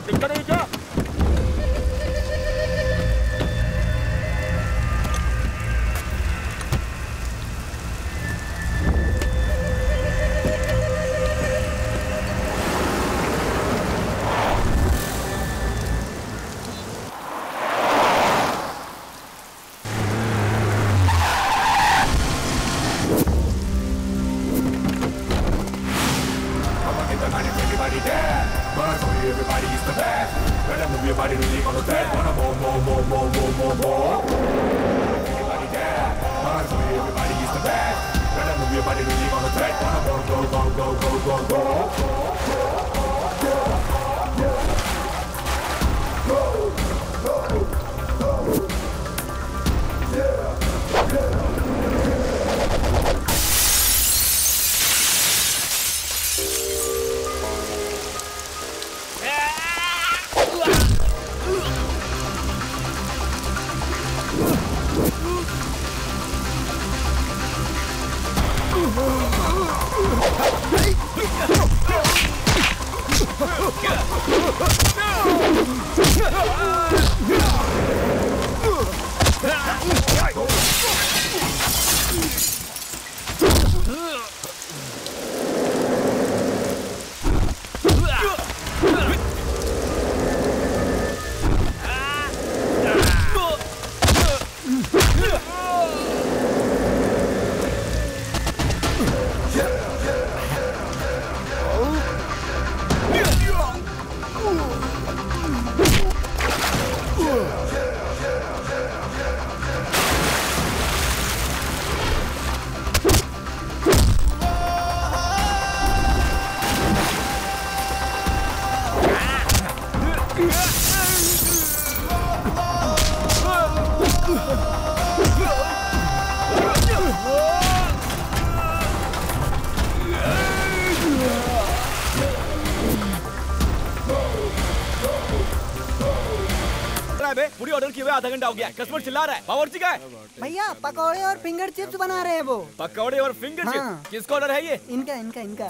दिखता नहीं क्या? पूरी ऑर्डर किए हुए आधा घंटा हो गया, कस्टमर चिल्ला रहा है। बावर्ची का है भैया, पकौड़े और फिंगर चिप्स बना रहे हैं वो। पकौड़े और फिंगर चिप्स? किसका ऑर्डर है ये? इनका इनका इनका।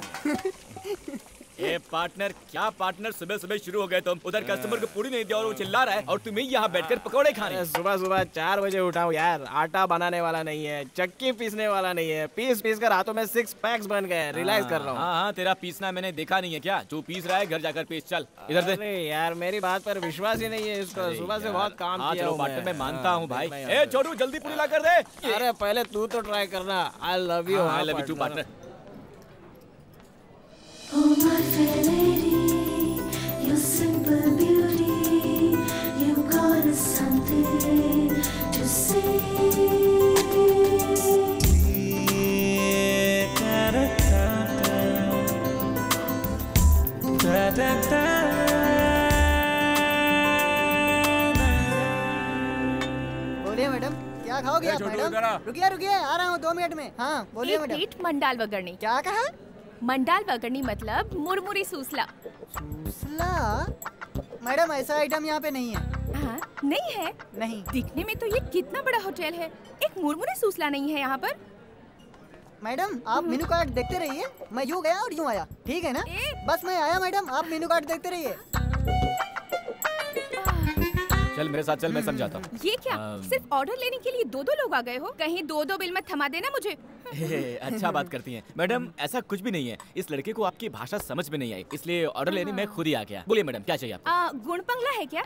ए पार्टनर, क्या पार्टनर, सुबह सुबह शुरू हो गए तुम। उधर कस्टमर को पूरी नहीं दिया और वो चिल्ला रहा है और तुम्हें यहाँ बैठकर पकौड़े खाने। सुबह सुबह 4 बजे उठा हूँ यार। आटा बनाने वाला नहीं है, चक्की पीसने वाला नहीं है, पीस कर हाथों में 6 पैक्स बन गए। रियलाइज कर रहा हूँ। हाँ, तेरा पीसना मैंने देखा नहीं है क्या? जो पीस रहा है घर जाकर पीस। चल इधर दे। अरे यार, मेरी बात पर विश्वास ही नहीं है इसका। सुबह से बहुत काम किया हूँ पार्टनर, मैं मानता हूँ भाई। ए छोटू, जल्दी पूरी ला कर दे। अरे पहले तू तो ट्राई करना। I love you. I love you too partner. Oh my fair lady, your simple beauty, you got us something to say. बोलिए मैडम, क्या खाओगे आप मैडम? रुकिए आ रहा हूँ 2 मिनट में। हाँ बोलिए मैडम। एक प्लेट मंडाल वगरनी। क्या कहा? मंडाल वगरनी मतलब मुरमुरी सूसला। सूसला? मैडम ऐसा आइटम यहाँ पे नहीं है। हाँ, नहीं है? नहीं। दिखने में तो ये कितना बड़ा होटल है, एक मुरमुरी सूसला नहीं है यहाँ पर। मैडम आप मेनू कार्ड देखते रहिए, मैं यूँ गया और यूँ आया, ठीक है ना? बस मैं आया मैडम, आप मेनू कार्ड देखते रहिए। चल मेरे साथ चल, मैं समझाता हूँ। ये क्या? सिर्फ ऑर्डर लेने के लिए 2 लोग आ गए हो? कहीं 2 बिल मत थमा देना मुझे। अच्छा बात करती हैं मैडम, ऐसा कुछ भी नहीं है। इस लड़के को आपकी भाषा समझ में नहीं आई, इसलिए ऑर्डर लेने मैं खुद ही आ गया। बोलिए मैडम, क्या चाहिए आपको? गुणपंगला है क्या?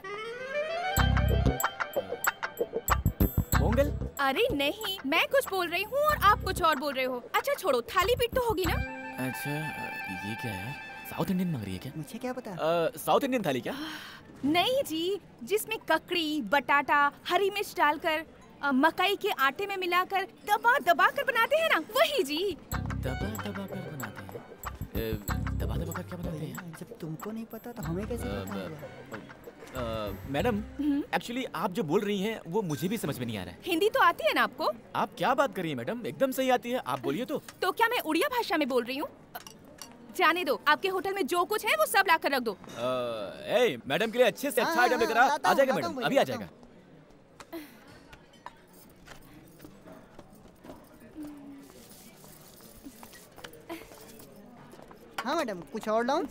पोंगल? अरे नहीं, मैं कुछ बोल रही हूँ और आप कुछ और बोल रहे हो। अच्छा छोड़ो, थाली पीठ तो होगी ना? अच्छा ये क्या है? साउथ इंडियन मांग रही है क्या? मुझे क्या पता। साउथ इंडियन थाली क्या? नहीं जी, जिसमें ककड़ी, बटाटा, हरी मिर्च डालकर मकई के आटे में मिलाकर दबा कर बनाते हैं ना, वही जी। दबा कर बनाते हैं? दबा कर क्या बनाते हैं? जब तुमको नहीं पता तो हमें कैसे पता होगा? मैडम एक्चुअली आप जो बोल रही हैं वो मुझे भी समझ में नहीं आ रहा है। हिंदी तो आती है ना आपको? आप क्या बात कर रही हैं मैडम, एकदम सही आती है, आप बोलिए तो। तो क्या मैं उड़िया भाषा में बोल रही हूँ? जाने दो, आपके होटल में जो कुछ है वो सब ला कर रख दो। मैडम के लिए अच्छे से अच्छा आइटम लेकर आ जाएगा मैडम, अभी आ जाएगा। हाँ मैडम, कुछ और लाऊं?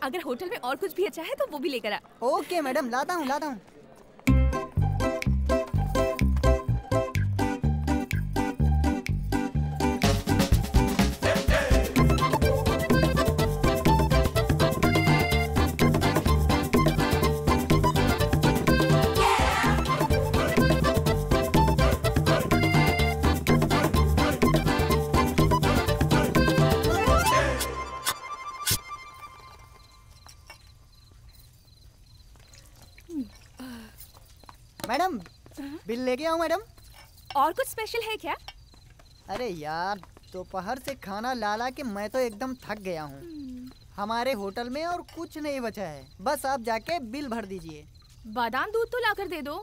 अगर होटल में और कुछ भी अच्छा है तो वो भी लेकर आ। ओके मैडम, लाता हूँ लाता हूँ। मैडम बिल लेके आओ मैडम। और कुछ स्पेशल है क्या? अरे यार दोपहर से खाना ला ला के मैं तो एकदम थक गया हूँ। हमारे होटल में और कुछ नहीं बचा है, बस आप जाके बिल भर दीजिए। बादाम दूध तो लाकर दे दो।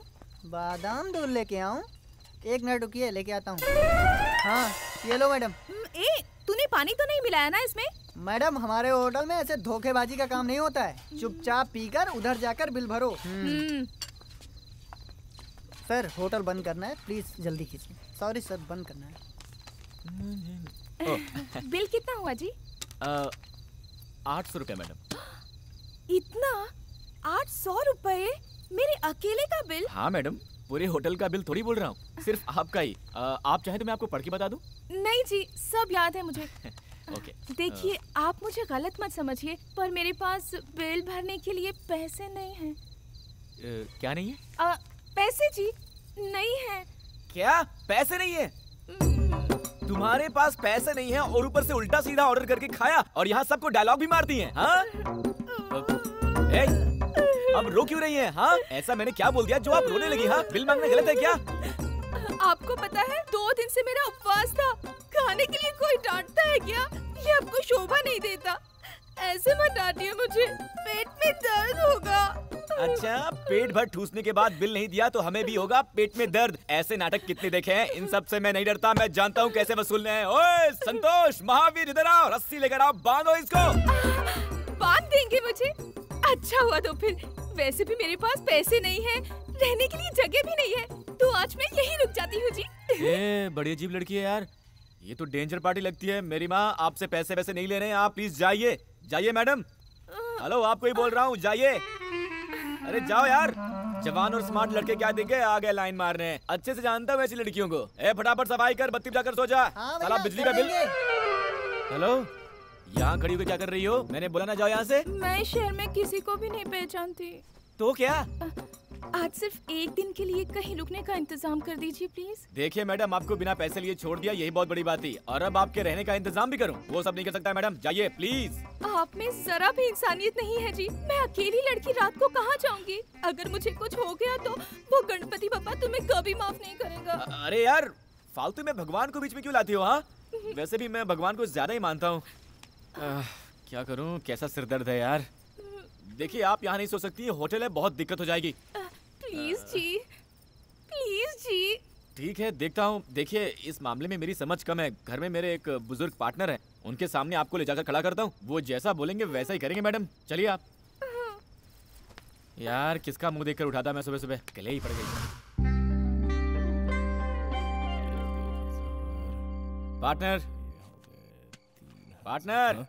बादाम दूध लेके आऊँ? एक मिनट रुकिए, लेके आता हूँ। हाँ ये लो मैडम। तूने पानी तो नहीं मिलाया ना इसमें? मैडम हमारे होटल में ऐसे धोखेबाजी का काम नहीं होता है। चुपचाप पीकर उधर जाकर बिल भरो। सर होटल बंद करना है, प्लीज जल्दी कीजिए। सॉरी सर, बंद करना है। बिल कितना हुआ जी? 800 रुपए मैडम। इतना? 800 रुपए मेरे अकेले का बिल? हाँ मैडम, पूरे होटल का बिल थोड़ी बोल रहा हूँ, सिर्फ आपका ही। आप चाहे तो मैं आपको पढ़ के बता दूं? नहीं जी, सब याद है मुझे। ओके। देखिए आप मुझे गलत मत समझिए, पर मेरे पास बिल भरने के लिए पैसे नहीं हैं। क्या नहीं है? पैसे जी नहीं है। क्या पैसे नहीं है? तुम्हारे पास पैसे नहीं है और ऊपर से उल्टा सीधा ऑर्डर करके खाया और यहाँ सबको डायलॉग भी मार दिए। हाँ? अब रो क्यों रही है? हाँ, ऐसा मैंने क्या बोल दिया जो आप रोने लगी? हाँ, बिल मांगना गलत है क्या? आपको पता है 2 दिन से मेरा उपवास था, खाने के लिए कोई डांटता है क्या? ये आपको शोभा नहीं देता। ऐसे मत डांटिए मुझे, पेट में दर्द होगा। अच्छा, पेट भर ठूसने के बाद बिल नहीं दिया तो हमें भी होगा पेट में दर्द। ऐसे नाटक कितने देखे हैं, इन सब से मैं नहीं डरता। मैं जानता हूँ कैसे वसूलने हैं। ओए संतोष, महावीर, इधर आओ, रस्सी लेकर आओ, बांधो इसको। बांध देंगे मुझे? अच्छा हुआ तो फिर। वैसे भी मेरे पास पैसे नहीं है, रहने के लिए जगह भी नहीं है, तो आज मैं यहीं रुक जाती हूँ जी। बड़ी अजीब लड़की है यार, ये तो डेंजर पार्टी लगती है। मेरी माँ आपसे पैसे वैसे नहीं ले रहे हैं, आप प्लीज जाइए। जाइए मैडम। हेलो, आपको ही बोल रहा हूँ, जाइए। अरे जाओ यार, जवान और स्मार्ट लड़के क्या देंगे, आ गए लाइन मारने। अच्छे से जानता हूँ ऐसी लड़कियों को। फटाफट सफाई कर, बत्ती जाकर सो जा। साला बिजली का बिल। हेलो, यहाँ खड़ी होकर क्या कर रही हो? मैंने बोला ना जाओ यहाँ से। मैं शहर में किसी को भी नहीं पहचानती। तो क्या? आज सिर्फ एक दिन के लिए कहीं रुकने का इंतजाम कर दीजिए प्लीज। देखिए मैडम, आपको बिना पैसे लिए छोड़ दिया, यही बहुत बड़ी बात थी। और अब आपके रहने का इंतजाम भी करूं, वो सब नहीं कर सकता मैडम। जाइए प्लीज। आप में जरा भी इंसानियत नहीं है जी। मैं अकेली लड़की रात को कहाँ जाऊंगी? अगर मुझे कुछ हो गया तो वो गणपति पापा तुम्हें कभी माफ नहीं करेगा। अरे यार, फालतू में भगवान को बीच में क्यों लाती हो? हाँ, वैसे भी मैं भगवान को ज्यादा ही मानता हूँ। क्या करूँ, कैसा सिरदर्द है यार। देखिए आप यहाँ नहीं सो सकती, होटल है, बहुत दिक्कत हो जाएगी। प्लीज जी, प्लीज जी। ठीक है, देखता हूँ। देखिए इस मामले में मेरी समझ कम है। घर में मेरे एक बुजुर्ग पार्टनर है, उनके सामने आपको ले जाकर खड़ा करता हूँ, वो जैसा बोलेंगे वैसा ही करेंगे मैडम। चलिए आप। यार किसका मुंह देखकर उठाता मैं सुबह सुबह, गले ही पड़ गई। Partner, partner.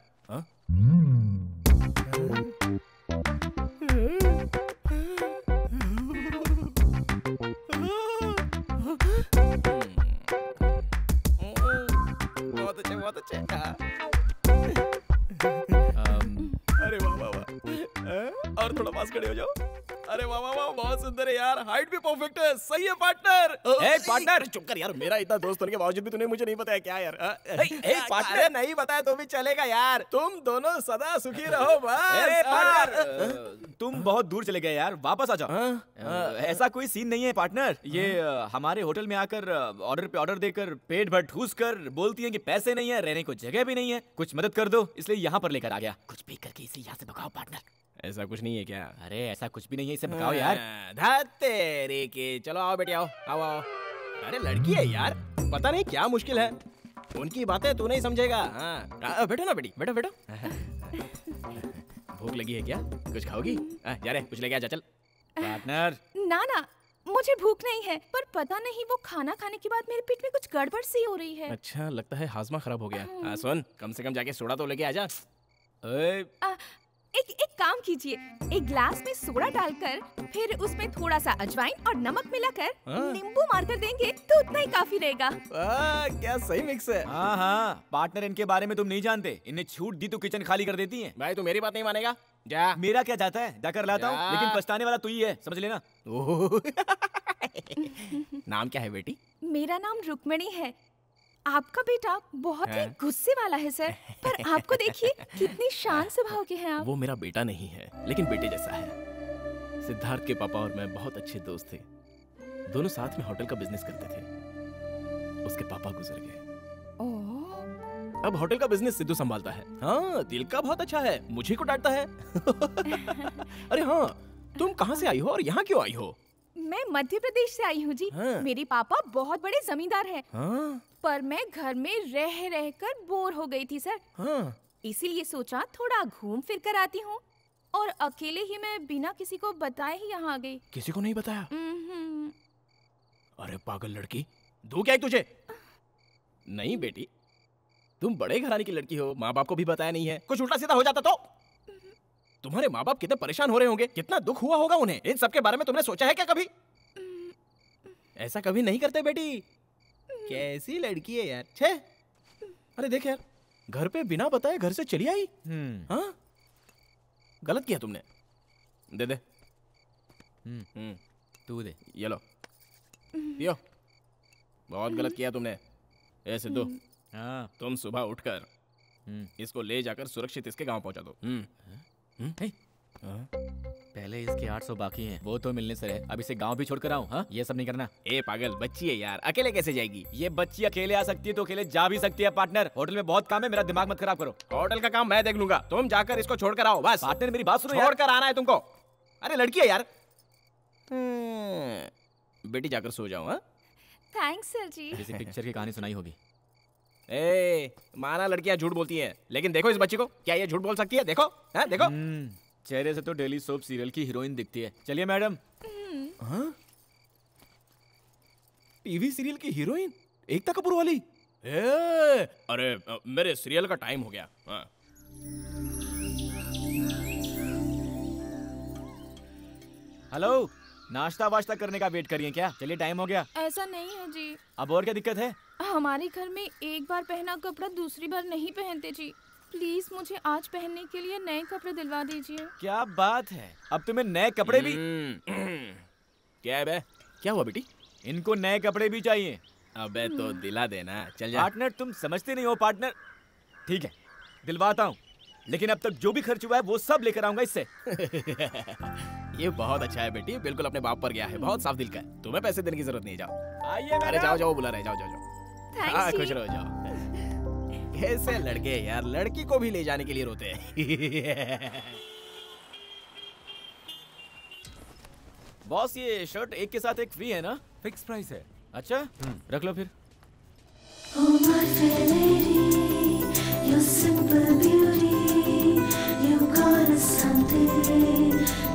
बहुत अच्छे। अरे वाह वाह वाह, और थोड़ा पास खड़े हो जाओ। अरे वाह वाह वाह, बहुत सुंदर है यार, हाइट भी परफेक्ट है। सही है पार्टनर। पार्टनर चुप कर यार, मेरा इतना दोस्त होने के बावजूद भी तूने मुझे नहीं बताया क्या यार? पार्टनर नहीं बताया तो भी चलेगा यार, तुम दोनों सदा सुखी रहो बस। पार्टनर तुम बहुत दूर चले गए यार, वापस आ जाओ। ऐसा कोई सीन नहीं है पार्टनर। ये हमारे होटल में आकर ऑर्डर पे ऑर्डर देकर पेट भर ठूस कर बोलती हैं कि पैसे नहीं है, रहने को जगह भी नहीं है, कुछ मदद कर दो, इसलिए यहाँ पर लेकर आ गया। कुछ भी करके इसे यहाँ से भगाओ पार्टनर। ऐसा कुछ नहीं है क्या? अरे ऐसा कुछ भी नहीं है, इसे भगाओ यार। तेरे के, चलो आओ बेटी, आओ आओ आओ। अरे लड़की है यार, पता नहीं क्या मुश्किल है, उनकी बातें तू नहीं समझेगा। हाँ बैठो ना बेटी, बैठो बैठो। भूख लगी है क्या? कुछ खाओगी? जा रे, कुछ लेके आ जा, चल। पार्टनर ना ना, मुझे भूख नहीं है, पर पता नहीं वो खाना खाने के बाद मेरे पेट में कुछ गड़बड़ सी हो रही है। अच्छा, लगता है हाजमा खराब हो गया। सुन, कम से कम जाके सोडा तो लेके आ जा। काम कीजिए, एक ग्लास में सोडा डालकर फिर उसमें थोड़ा सा अजवाइन और नमक मिलाकर नींबू मारकर देंगे तो उतना ही काफी रहेगा। क्या सही मिक्स है। हाँ हाँ, पार्टनर इनके बारे में तुम नहीं जानते। इन्हें छूट दी तो किचन खाली कर देती हैं। भाई तू मेरी बात नहीं मानेगा, जा। मेरा क्या जाता है, जाकर लाता हूँ, जा। लेकिन पछताने वाला तू ही है, समझ लेना। ओह। नाम क्या है बेटी? मेरा नाम रुक्मिणी है। आपका बेटा बहुत ही है? गुस्से वाला है सर, पर आपको देखिए कितनी शांत स्वभाव के हैं आप। वो मेरा बेटा नहीं है, लेकिन बेटे जैसा है। सिद्धार्थ के पापा और मैं बहुत अच्छे दोस्त थे। दोनों साथ में होटल का बिजनेस करते थे। उसके पापा गुजर गए। ओह, अब होटल का बिजनेस सिद्धू संभालता है। हाँ, दिल का बहुत अच्छा है, मुझे को डांटता है। अरे हाँ, तुम कहाँ से आई हो और यहाँ क्यों आई हो? मैं मध्य प्रदेश से आई हूँ जी। हाँ। मेरे पापा बहुत बड़े जमींदार हैं, हाँ, पर मैं घर में रह रह कर बोर हो गई थी सर, हाँ। इसीलिए सोचा थोड़ा घूम फिर कर आती हूँ, और अकेले ही मैं बिना किसी को बताए ही यहाँ आ गई। किसी को नहीं बताया? हम्म, अरे पागल लड़की, दू क्या है तुझे? नहीं बेटी, तुम बड़े घराने की लड़की हो, माँ बाप को भी बताया नहीं है। कुछ उल्टा सीधा हो जाता तो? तुम्हारे माँ बाप कितने परेशान हो रहे होंगे, कितना दुख हुआ होगा उन्हें। इन सब के बारे में तुमने सोचा है क्या कभी? ऐसा कभी नहीं करते बेटी। कैसी लड़की है यार, छे। अरे देख यार, घर पे बिना बताए घर से चली आई। हाँ, गलत किया तुमने। दे दे। तू दे। ये लो, पियो। बहुत गलत किया तुमने। ए सिद्धू, हाँ। तुम सुबह उठकर इसको ले जाकर सुरक्षित इसके गांव पहुंचा दो। हे, पहले इसके 800 बाकी हैं, वो तो मिलने से है। अब इसे गांव भी छोड़कर आऊं? हाँ, ये सब नहीं करना। ए पागल, बच्ची है यार, अकेले कैसे जाएगी? ये बच्ची अकेले आ सकती है तो अकेले जा भी सकती है। पार्टनर, होटल में बहुत काम है, मेरा दिमाग मत खराब करो। होटल का काम मैं देख लूंगा, तुम जाकर इसको छोड़कर आओ बस। पार्टनर मेरी बात सुनो यार। छोड़कर आना है तुमको। अरे लड़की है यार। बेटी जाकर सो जाओ। हाँ, थैंक्स सर जी। किसी पिक्चर की कहानी सुनाई होगी। ए माना लड़कियां झूठ बोलती हैं, लेकिन देखो इस बच्ची को, क्या ये झूठ बोल सकती है? देखो, हाँ देखो। चेहरे से तो डेली सोप सीरियल की हीरोइन दिखती है। चलिए मैडम। हाँ? टीवी सीरियल की हीरोइन एकता कपूर वाली? अरे मेरे सीरियल का टाइम हो गया। हाँ। हेलो, नाश्ता वाश्ता करने का वेट करिए क्या? चलिए टाइम हो गया। ऐसा नहीं है जी, अब और क्या दिक्कत है? हमारे घर में एक बार पहना कपड़ा दूसरी बार नहीं पहनते जी। प्लीज मुझे आज पहनने के लिए नए कपड़े दिलवा दीजिए। क्या बात है, अब तुम्हें नए कपड़े भी? क्या है बे? क्या हुआ बेटी? इनको नए कपड़े भी चाहिए। अबे तो दिला देना, चल जा। पार्टनर, तुम समझते नहीं हो पार्टनर। ठीक है, दिलवाता हूँ, लेकिन अब तक जो भी खर्च हुआ है वो सब लेकर आऊंगा इससे। ये बहुत अच्छा है बेटी, बिल्कुल अपने बाप पर गया है, बहुत साफ दिल का है। तुम्हें पैसे देने की जरूरत नहीं, जाओ। आइए अरे मैडम। जाओ जाओ, बुला रहे, जाओ जाओ जाओ। हाँ, थैंक्स खुश जी। रहो, जाओ। कैसे लड़के यार, लड़की को भी ले जाने के लिए रोते हैं। बॉस, ये शर्ट एक के साथ एक फ्री है ना? फिक्स प्राइस है। अच्छा, रख लो फिर। Oh my fair lady, your simple beauty, you got us something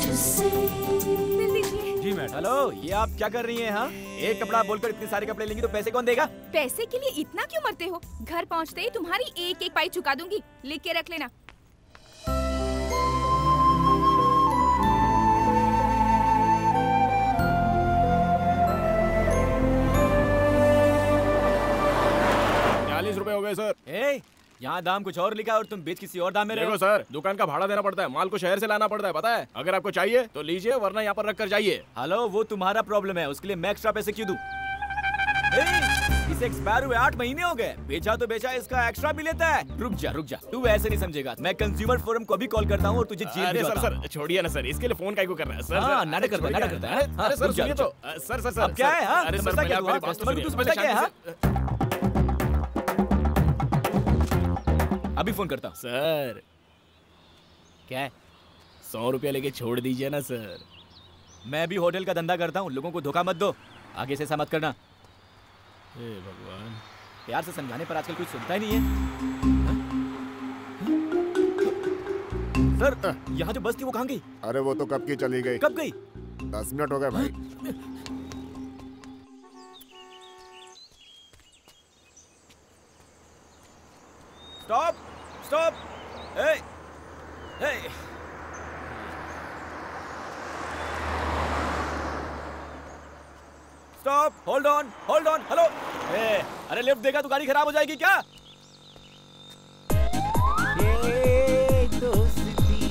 to say. दिल दीजिए। जी मैडम। हेलो, ये आप क्या कर रही हैं? हाँ, एक कपड़ा बोलकर इतने सारे कपड़े लेंगी तो पैसे कौन देगा? पैसे के लिए इतना क्यों मरते हो? घर पहुंचते ही तुम्हारी एक एक पाई चुका दूंगी, लिख के रख लेना। ₹40 हो गए सर। ए, यहाँ दाम कुछ और लिखा और तुम बेच किसी और दाम में रहे देखो हो। सर, दुकान का भाड़ा देना पड़ता है, माल को शहर से लाना पड़ता है, पता है? अगर आपको चाहिए तो लीजिए, वरना यहाँ पर रख कर जाइए। हेलो, वो तुम्हारा प्रॉब्लम है, उसके लिए मैं एक्स्ट्रा पैसे क्यों दूं? ए, इसे एक्सपायर हुए 8 महीने हो गए, बेचा तो बेचा, इसका एक्स्ट्रा भी लेता है। रुक जा, तू ऐसे नहीं समझेगा। मैं कंज्यूमर फोरम को भी कॉल करता हूँ और तुझे जेल अरे भिजवाता हूँ। सर छोड़िए ना सर, इसके लिए फोन काहे को कर रहा है सर? हाँ, सर, नाटक करता है, छोड़िए नाटक ना। करता है। हाँ, अरे सर रुक जा, सुनिए रुक जा। तो, सर अब क्या है? हाँ, अरे सर समझता क्या आप तू? मेरी हाँ, बात तो कस्टमर को सुनिए। तू समझता क्या है? हाँ? सर, अभी फोन करता हूँ। सर क्या है? ₹100 लेके छोड़ दीजिए ना सर। मैं भी होटल का धंधा करता हूँ, लोगों को धोखा मत दो। आगे से ऐसा मत करना। हे भगवान। प्यार से समझाने पर आजकल कुछ सुनता ही नहीं है। सर, यहाँ जो बस थी वो कहाँ गई? अरे वो तो कब की चली गई। कब गई? 10 मिनट हो गए भाई। Stop, stop. A, A, stop, hold on, hello. अरे लिफ्ट देगा तो गाड़ी खराब हो जाएगी क्या? ये दोस्ती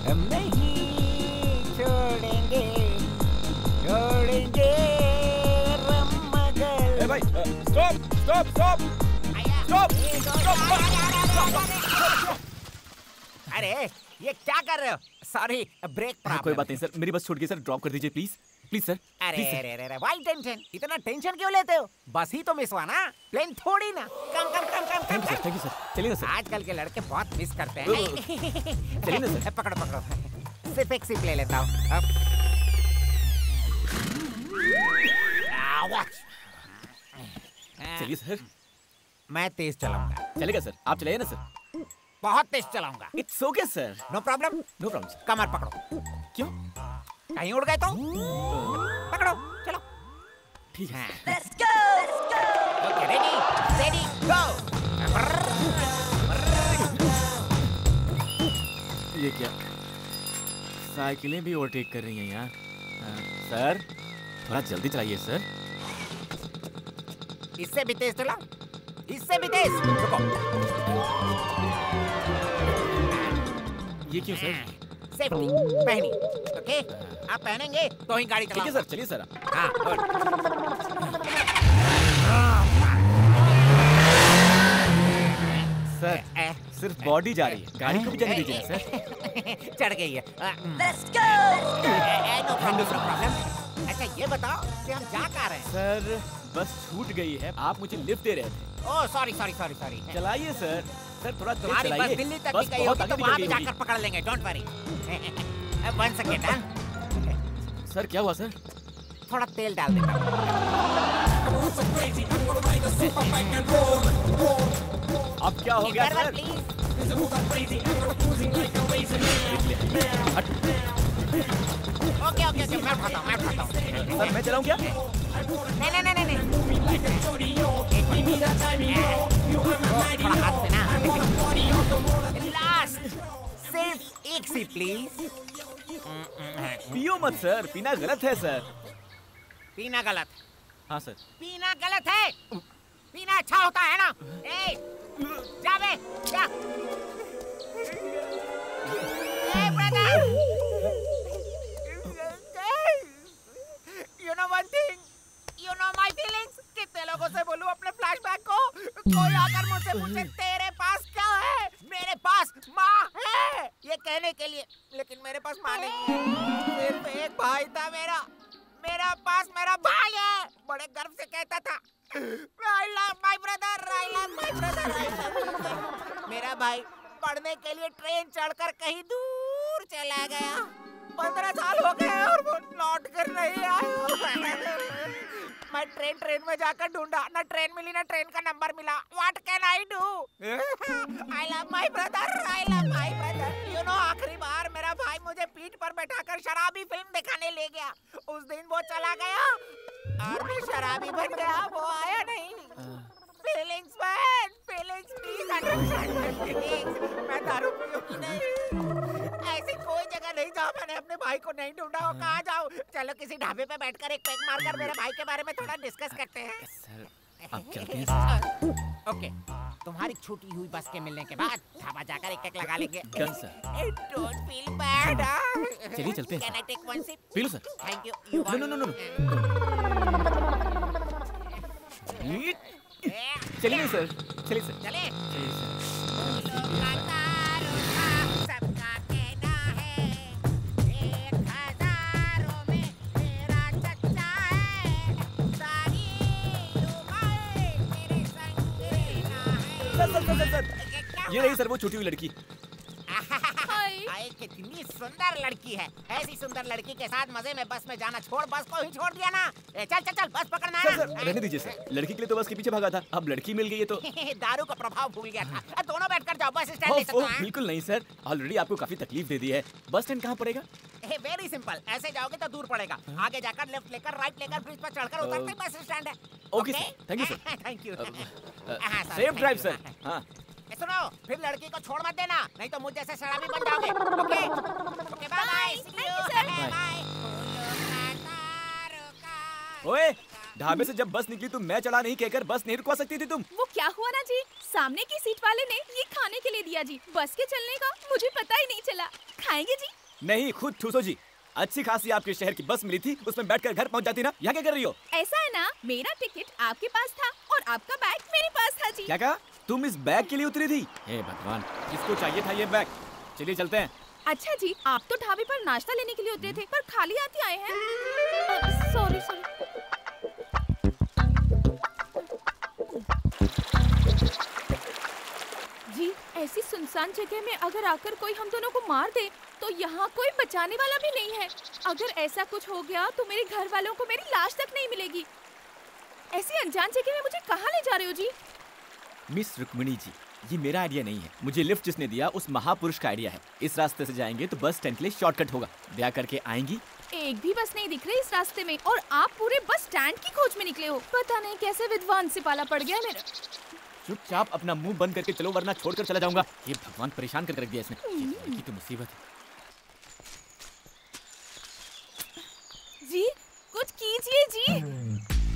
हम नहीं छोड़ेंगे, छोड़ेंगे मगर। ए भाई, स्टॉप। अरे ये क्या कर रहे हो? Sorry, break problem. कोई बात नहीं सर, मेरी बस छूट गई सर, ड्रॉप कर दीजिए प्लीज सर। अरे वाई टेंशन, इतना टेंशन क्यों लेते हो? बस ही तो मिस हुआ ना, प्लेन थोड़ी ना। कम। थैंक यू सर, चलिए ना सर। आजकल के लड़के बहुत मिस करते हैं। चलिए ना सर। पकड़ो, सिर्फ एक सिप ले लेता हूँ। चलिए सर। मैं तेज चलाऊंगा। चलेगा सर, आप चलाइए ना सर। बहुत तेज चलाऊंगा। It's okay sir. No problem sir. कमर पकड़ो। क्यों? कहीं उड़ गए तो पकड़ो, चलो। ठीक है। ओके, रेडी गो। ये क्या, साइकिलें भी ओवरटेक कर रही हैं यहाँ। सर थोड़ा जल्दी चलाइए सर। इससे भी तेज चला, इससे भी तेज। रुको। ये क्यों सर? सेफ्टी पहनी, ओके? आप पहनेंगे तो ही गाड़ी ठीक है चलाओ। सर, चलिए सर। हाँ, गुड। सर सिर्फ बॉडी जा रही है, गाड़ी को भी जाने दीजिए ना सर। चढ़ गई है। No problem. अच्छा ये बताओ कि हम जा कहाँ रहे हैं? सर बस छूट गई है, आप मुझे लिफ्ट दे रहे थे। Oh sorry. चलाइए सर। सर थोड़ा तेज तुम्हारी बस चलाइए। दिल्ली तक बस भी गई बहुत होगी तो आगे वहाँ निकल भी गई जाकर पकड़ लेंगे, डोंट वरी। 1 सेकेंड। सर क्या हुआ सर? थोड़ा तेल डाल देता हूँ। अब क्या हो गया सर? प्लीज। ओके, मैं उठाता हूँ। सर मैं चलाऊं क्या? नहीं। थोड़ा हाथ से ना। लास्ट, सिर्फ एक सी प्लीज। पियो मत सर, पीना गलत है सर। पीना गलत? हाँ सर। पीना गलत है? पीना अच्छा होता है ना? जा बे, जा। Brother, you know one thing, you know my feelings। कितने लोगों से बोलूं अपने फ्लैशबैक को, कोई आकर मुझसे पूछे तेरे पास क्या है? मेरे पास माँ है ये कहने के लिए, लेकिन मेरे पास माँ नहीं है। सिर्फ एक भाई था मेरा पास मेरा भाई है। बड़े गर्व से कहता था, I love my brother। मेरा भाई पढ़ने के लिए ट्रेन चढ़कर कहीं दूर चला गया। 15 साल हो गए और वो लौट कर नहीं आया। मैं ट्रेन में जाकर ढूंढा, ना ट्रेन मिली ना ट्रेन का नंबर मिला। What can I do? I love my brother। You know, आखिरी बार मेरा भाई मुझे पीठ पर बैठाकर शराबी फिल्म दिखाने ले गया। उस दिन वो चला गया और मैं शराबी बन गया, वो आया नहीं। Feelings man, feelings please understand my feelings। मैं दारू पीऊंगी नहीं। ऐसी कोई जगह नहीं जहाँ मैंने अपने भाई को नहीं ढूंढा हो। कहाँ जाऊँ? चलो किसी ढाबे पे बैठकर एक पैक मारकर मेरे भाई के बारे में थोड़ा डिस्कस करते हैं। सर आप चलते हैं। ओके, तुम्हारी छूटी हुई बस के मिलने के बाद ढाबा जाकर एक एक लगा लेंगे। Done sir. Don't feel bad। चलिए चलते हैं। Can I take one sip? पी लो सर। Thank you। नो। चलिए सर, चलिए सर। चले। चलिए सर। सबका कहना है 1000 में मेरा चच्चा है। सारी उम्र मेरे संग रहना है। सर। ये रही सर वो छूटी हुई लड़की। हाय। कितनी सुंदर लड़की है। ऐसी सुंदर लड़की के साथ मजे में बस में जाना छोड़, बस को ही छोड़ दिया ना। चल बस पकड़ना है। सर रहने दीजिए सर, लड़की के लिए तो बस के पीछे भागा था, अब लड़की मिल गई है तो। दारू का प्रभाव भूल गया था। दोनों बैठकर जाओ, बस स्टैंड ले सकते हैं। बिल्कुल नहीं सर, ऑलरेडी आपको काफी तकलीफ दे दी है। बस स्टैंड कहाँ पड़ेगा? वेरी सिंपल, ऐसे जाओगे तो दूर पड़ेगा। आगे जाकर लेफ्ट लेकर राइट लेकर ब्रिज पर चढ़कर उतरते ही बस स्टैंड है। Okay sir, thank you sir. Thank you. Safe drive sir. हाँ सुनो, फिर लड़की को छोड़ मत देना, नहीं तो मुझ जैसे शराबी बन जाओगे। Okay bye bye. Thank you, sir। ओए ढाबे से जब बस निकली तो मैं चढ़ा नहीं कहकर बस नहीं रुकवा सकती थी तुम? वो क्या हुआ ना जी, सामने की सीट वाले ने ये खाने के लिए दिया जी, बस के चलने का मुझे पता ही नहीं चला। खाएंगे जी? नहीं, खुद ठूसो जी। अच्छी खासी आपके शहर की बस मिली थी, उसमें बैठकर घर पहुंच जाती ना। यहाँ क्या कर रही हो? ऐसा है ना, मेरा टिकट आपके पास था और आपका बैग मेरे पास था जी। क्या कहा? तुम इस बैग के लिए उतरी थी? हे भगवान, किसको चाहिए था ये बैग? चलिए चलते हैं। अच्छा जी, आप तो ढाबे पर नाश्ता लेने के लिए उतरे थे, पर खाली हाथ आए हैं। Sorry sorry. जी, ऐसी सुनसान जगह में अगर आकर कोई हम दोनों को मार दे तो यहाँ कोई बचाने वाला भी नहीं है। अगर ऐसा कुछ हो गया तो मेरे घर वालों को मेरी लाश तक नहीं मिलेगी। ऐसी अनजान जगह में मुझे कहाँ ले जा रहे हो जी? मिस रुक्मिणी जी, ये मेरा आइडिया नहीं है। मुझे लिफ्ट जिसने दिया उस महापुरुष का आइडिया है। इस रास्ते से जाएंगे तो बस स्टैंड के लिए शॉर्टकट होगा। ब्याह करके आएंगी। एक भी बस नहीं दिख रही इस रास्ते में और आप पूरे बस स्टैंड की खोज में निकले हो। पता नहीं कैसे विद्वान से पाला पड़ गया मेरा। चुपचाप अपना मुंह बंद करके चलो, वरना छोड़कर चला जाऊंगा। ये भगवान परेशान कर रख दिया इसने। ये लड़की तो मुसीबत है। जी, कुछ कीजिए जी।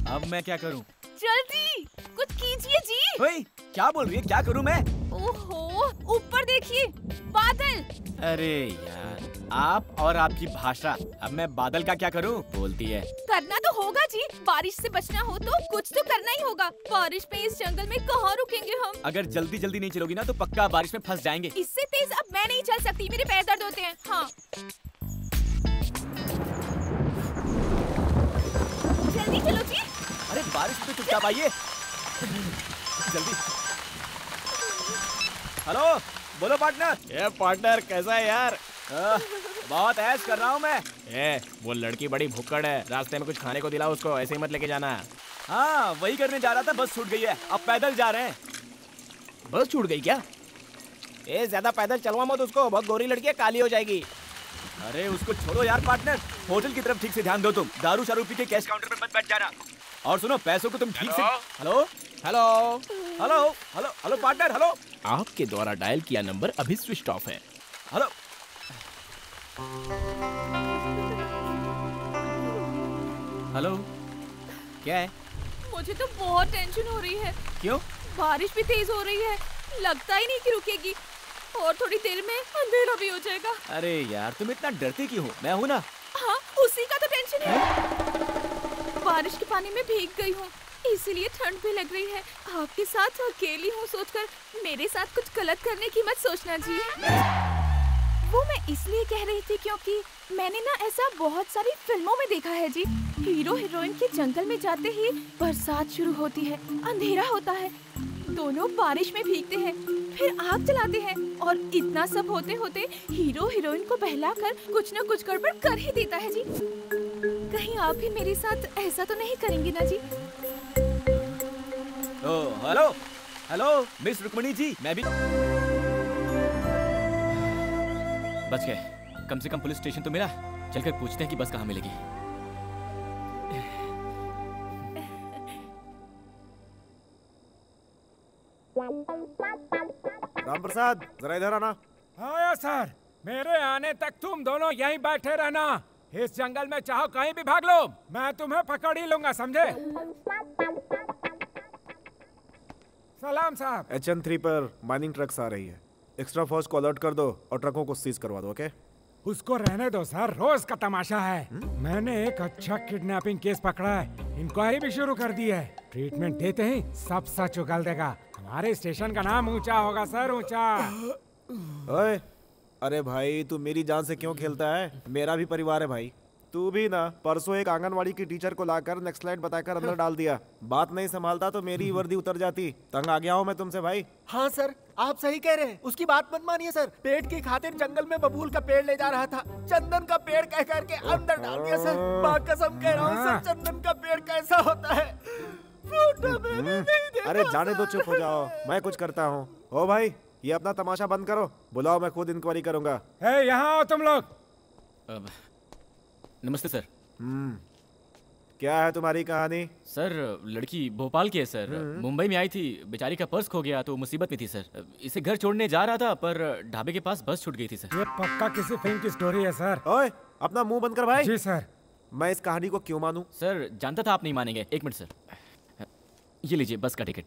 अब मैं क्या करूं? जल्दी कुछ कीजिए जी। ओए, क्या बोल रही है? क्या करूं मैं? ओहो, ऊपर देखिए, बादल। अरे यार, आप और आपकी भाषा। अब मैं बादल का क्या करूं? बोलती है। करना तो होगा जी, बारिश से बचना हो तो कुछ तो करना ही होगा। बारिश में इस जंगल में कहाँ रुकेंगे हम? अगर जल्दी जल्दी नहीं चलोगी ना तो पक्का बारिश में फंस जाएंगे। इससे तेज अब मैं नहीं चल सकती, मेरे पैर दर्द होते हैं। हाँ, जल्दी चलो जी। अरे बारिश में चुपचाप आइए। जल्दी। हेलो, बोलो पार्टनर। ये पार्टनर कैसा है यार? बहुत ऐश कर रहा हूँ मैं। वो लड़की बड़ी भुक्कड़ है, रास्ते में कुछ खाने को दिलाओ उसको, ऐसे ही मत लेके जाना। हाँ, वही करने जा रहा था, बस छूट गई है। अब पैदल जा रहे हैं। बस छूट गई क्या? ज्यादा पैदल चलवा मत उसको, बहुत गोरी लड़की है, काली हो जाएगी। अरे उसको छोड़ो यार पार्टनर, होटल की तरफ ठीक से ध्यान दो। तुम दारू शारू पी के कैश काउंटर पे मत बैठ जाना। और सुनो, पैसों को तुम ठीक से। Hello hello hello hello hello partner, hello. आपके द्वारा डायल किया नंबर अभी स्विच ऑफ है। हेलो। हेलो, क्या है? मुझे तो बहुत टेंशन हो रही है। क्यों? बारिश भी तेज हो रही है, लगता ही नहीं कि रुकेगी और थोड़ी देर में अंधेरा भी हो जाएगा। अरे यार, तुम इतना डरती क्यों हो? मैं हूँ ना। हाँ, उसी का तो टेंशन है। बारिश के पानी में भीग गई हूँ, इसीलिए ठंड भी लग रही है। आपके साथ अकेली हूँ सोचकर मेरे साथ कुछ गलत करने की मत सोचना जी। वो मैं इसलिए कह रही थी क्योंकि मैंने ना ऐसा बहुत सारी फिल्मों में देखा है जी। हीरो हीरोइन के जंगल में जाते ही बरसात शुरू होती है, अंधेरा होता है, दोनों बारिश में भीगते हैं, फिर आग जलाते हैं और इतना सब होते होते हीरो हीरोइन को बहलाकर कुछ न कुछ गड़बड़ कर ही देता है जी। कहीं आप भी मेरे साथ ऐसा तो नहीं करेंगे ना जी? Hello hello miss Rukmini ji, मैं भी बच गए। कम से कम पुलिस स्टेशन तो मिला। चलकर पूछते हैं कि बस कहाँ मिलेगी। राम प्रसाद, जरा इधर आना। आया सर, मेरे आने तक तुम दोनों यहीं बैठे रहना। इस जंगल में चाहो कहीं भी भाग लो, मैं तुम्हें पकड़ ही लूंगा, समझे? सलाम साहब। HN3 पर माइनिंग ट्रक्स आ रही है। एक्स्ट्रा फोर्स को अलर्ट कर दो और ट्रकों को सीज करवा दो, ओके? उसको रहने दो सर, रोज का तमाशा है। मैंने एक अच्छा किडनैपिंग केस पकड़ा है, इंक्वायरी भी शुरू कर दी है। ट्रीटमेंट देते ही सब सच उगल देगा। हमारे स्टेशन का नाम ऊंचा होगा सर, ऊंचा। ओए, अरे भाई तू मेरी जान से क्यों खेलता है? मेरा भी परिवार है भाई। तू भी ना परसों एक आंगनवाड़ी की टीचर को लाकर नेक्स्ट स्लाइड बताकर अंदर डाल दिया। बात नहीं संभालता तो मेरी वर्दी उतर जाती। तंग आ गया हूँ मैं तुमसे भाई। हाँ सर, आप सही कह रहे हैं। उसकी बात मत मानिए सर। पेट की खातिर जंगल में बबूल का पेड़ ले जा रहा था, चंदन का पेड़ कह करके अंदर डाल दिया सर। माँ कसम कह रहा हूँ सर, चंदन का पेड़ कैसा होता है फोटो में भी नहीं देखा। अरे जाने दो, चुप हो जाओ, मैं कुछ करता हूँ। ओ भाई, ये अपना तमाशा बंद करो, बुलाओ, मैं खुद इंक्वायरी करूंगा। यहाँ आओ तुम लोग। नमस्ते सर। क्या है तुम्हारी कहानी? सर, लड़की भोपाल की है सर। मुंबई में आई थी, बेचारी का पर्स खो गया तो मुसीबत में थी सर। इसे घर छोड़ने जा रहा था पर ढाबे के पास बस छूट गई थी सर। ये पक्का किसी फिल्म की स्टोरी है सर। ओए, अपना मुंह बंद कर भाई। जी सर। मैं इस कहानी को क्यों मानूं? सर जानता था आप नहीं मानेंगे। एक मिनट सर, ये लीजिए बस का टिकट।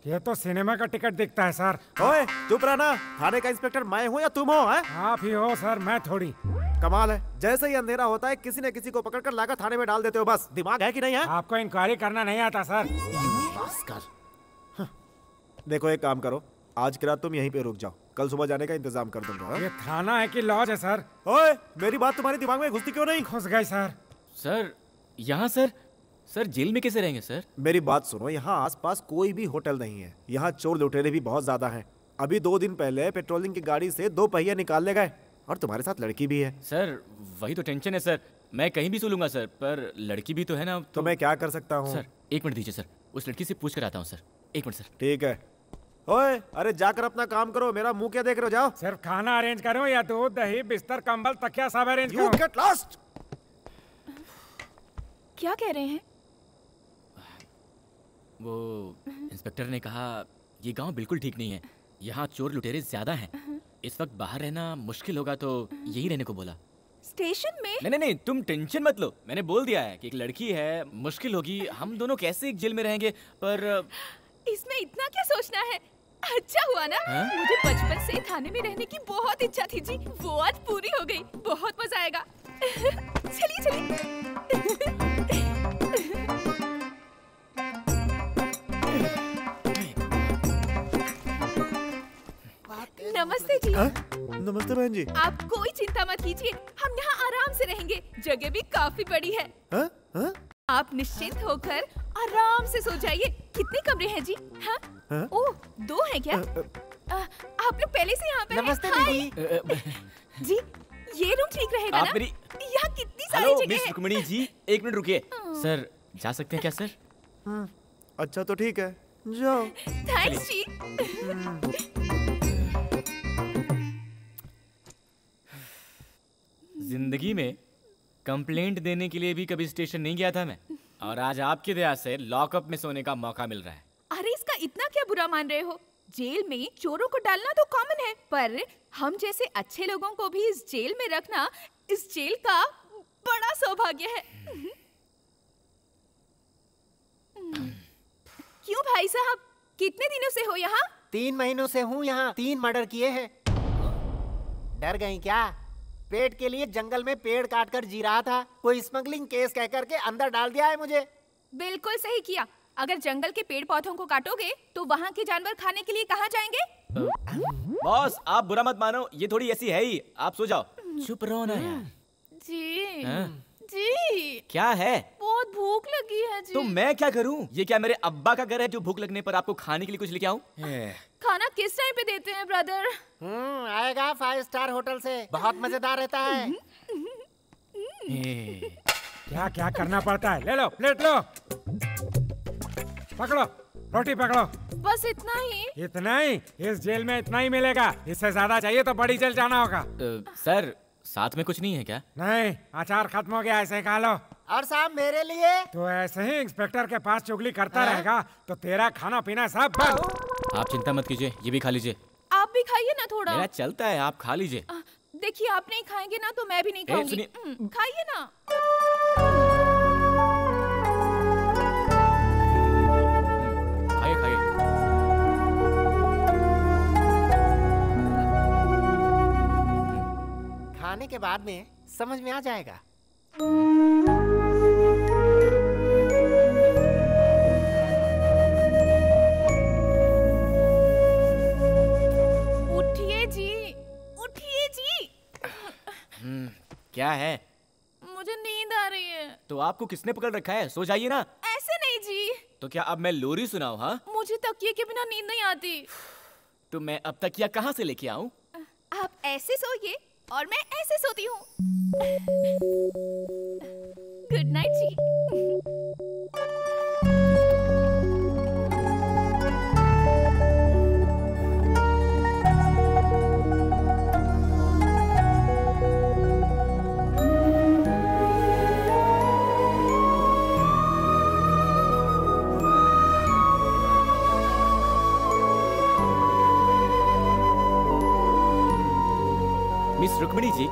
ये तो सिनेमा का टिकट दिखता है सर। ओए चुप रहना। थाने का इंस्पेक्टर मैं हूँ या तुम हो? हैं? आप ही हो सर, मैं थोड़ी। कमाल है, जैसे ही अंधेरा होता है किसी न किसी को पकड़कर लाकर थाने में डाल देते हो। बस दिमाग है कि नहीं है? आपको इंक्वायरी करना नहीं आता सर। देखो एक काम करो, आज की रात तुम यहीं पे रुक जाओ, कल सुबह जाने का इंतजाम कर दूंगा। हाँ? ये थाना है कि लॉज है सर? ओए मेरी बात तुम्हारे दिमाग में घुसती क्यों नहीं? घुस गई सर। सर यहाँ सर जेल में कैसे रहेंगे सर? मेरी बात सुनो, यहाँ आसपास कोई भी होटल नहीं है। यहाँ चोर लुटेरे भी बहुत ज्यादा हैं। अभी 2 दिन पहले पेट्रोलिंग की गाड़ी से 2 पहिए निकाल ले गए, और तुम्हारे साथ लड़की भी है। सर वही तो टेंशन है सर। मैं कहीं भी सो लूंगा सर, पर लड़की भी तो है ना। तो मैं क्या कर सकता हूँ? सर 1 मिनट दीजिए सर, उस लड़की से पूछ कर आता हूँ सर। 1 minute sir. ठीक है। ओए अरे जाकर अपना काम करो, मेरा मुंह क्या देख रहे हो? जाओ। सिर्फ खाना अरेंज करूं या दूध दही बिस्तर कंबल तकिया सब अरेंज You करूं? get lost! क्या कह रहे हैं? वो इंस्पेक्टर ने कहा ये गांव बिल्कुल ठीक नहीं है, यहाँ चोर लुटेरे ज्यादा हैं। इस वक्त बाहर रहना मुश्किल होगा, तो यही रहने को बोला। स्टेशन में? नहीं, तुम टेंशन मत लो। मैंने बोल दिया है कि एक लड़की है, मुश्किल होगी, हम दोनों कैसे एक जेल में रहेंगे। पर इसमें इतना क्या सोचना है? अच्छा हुआ ना, मुझे बचपन से थाने में रहने की बहुत इच्छा थी जी, वो आज पूरी हो गई। बहुत मजा आएगा। चलिए। नमस्ते जी। नमस्ते बहन जी। आप कोई चिंता मत कीजिए, हम यहाँ आराम से रहेंगे। जगह भी काफी बड़ी है। आप निश्चिंत होकर आराम से सो जाइए। कितने कमरे हैं जी? हाँ? ओह 2 हैं क्या? आप लोग पहले से यहाँ पे हैं? नमस्ते हाय। दीदी। जी ये रूम ठीक रहेगा आप ना? मेरी यहाँ कितनी सारी हेलो जगह मिस है। रुक्मिणी जी, 1 मिनट रुकिए। सर जा सकते हैं क्या सर? अच्छा तो ठीक है, जाओ। थैंक्स जी। जिंदगी में कंप्लेंट देने के लिए भी कभी स्टेशन नहीं गया था मैं, और आज आपकी दया से लॉकअप में सोने का मौका मिल रहा है। अरे इसका इतना क्या बुरा मान रहे हो? जेल में चोरों को डालना तो कॉमन है, पर हम जैसे अच्छे लोगों को भी इस जेल में रखना इस जेल का बड़ा सौभाग्य है। क्यों भाई साहब, कितने दिनों से हो यहाँ? 3 महीनों से हूँ यहाँ। 3 मर्डर किए हैं। डर गई क्या? पेट के लिए जंगल में पेड़ काट कर जी रहा था, कोई स्मगलिंग केस कह करके अंदर डाल दिया है मुझे। बिल्कुल सही किया। अगर जंगल के पेड़ पौधों को काटोगे तो वहाँ के जानवर खाने के लिए कहाँ जाएंगे? बॉस आप बुरा मत मानो, ये थोड़ी ऐसी है ही। आप सो जाओ। चुप रहो ना यार। जी हाँ? जी क्या है? बहुत भूख लगी है जी। तो मैं क्या करूं? ये क्या मेरे अब्बा का घर है जो भूख लगने पर आपको खाने के लिए कुछ लेके आऊं? खाना किस टाइम पे देते हैं ब्रदर? आएगा 5 स्टार होटल से, बहुत मजेदार रहता है। क्या क्या करना पड़ता है? ले लो प्लेट लो, पकड़ो रोटी पकड़ो। बस इतना ही? इतना ही? इस जेल में इतना ही मिलेगा, इससे ज्यादा चाहिए तो बड़ी जेल जाना होगा। सर साथ में कुछ नहीं है क्या? नहीं, अचार खत्म हो गया, ऐसे खा लो। और साहब मेरे लिए? तो ऐसे ही इंस्पेक्टर के पास चुगली करता रहेगा तो तेरा खाना पीना सब बंद। आप चिंता मत कीजिए, ये भी खा लीजिए। आप भी खाइए ना थोड़ा। मेरा चलता है, आप खा लीजिए। देखिए आप नहीं खाएंगे ना तो मैं भी नहीं खाऊंगी। खाइए ना। खाइए खाइए। खाने के बाद में समझ में आ जाएगा। उठिए जी, उठिए जी। क्या है? मुझे नींद आ रही है। तो आपको किसने पकड़ रखा है? सो जाइए ना। ऐसे नहीं जी। तो क्या अब मैं लोरी सुनाऊं? हाँ मुझे तकिए के बिना नींद नहीं आती। तो मैं अब तकिया कहाँ से लेके आऊं? आप ऐसे सोइए और मैं ऐसे सोती हूँ। गुड नाइट जी। मिस रुक्मिणी जी,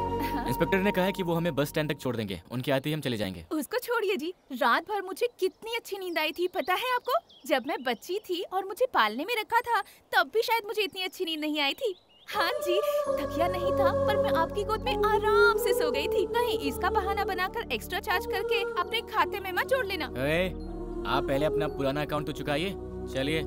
इंस्पेक्टर ने कहा है कि वो हमें बस स्टैंड तक छोड़ देंगे। उनके आते ही हम चले जाएंगे। उसको छोड़िए जी। रात भर मुझे कितनी अच्छी नींद आई थी पता है आपको? जब मैं बच्ची थी और मुझे पालने में रखा था तब भी शायद मुझे इतनी अच्छी नींद नहीं आई थी। हाँ जी, तकिया नहीं था पर मैं आपकी गोद में आराम से सो गई थी। कहीं इसका बहाना बनाकर एक्स्ट्रा चार्ज करके अपने खाते में मत जोड़ लेना। आप पहले अपना पुराना अकाउंट तो चुकाइए। चलिए।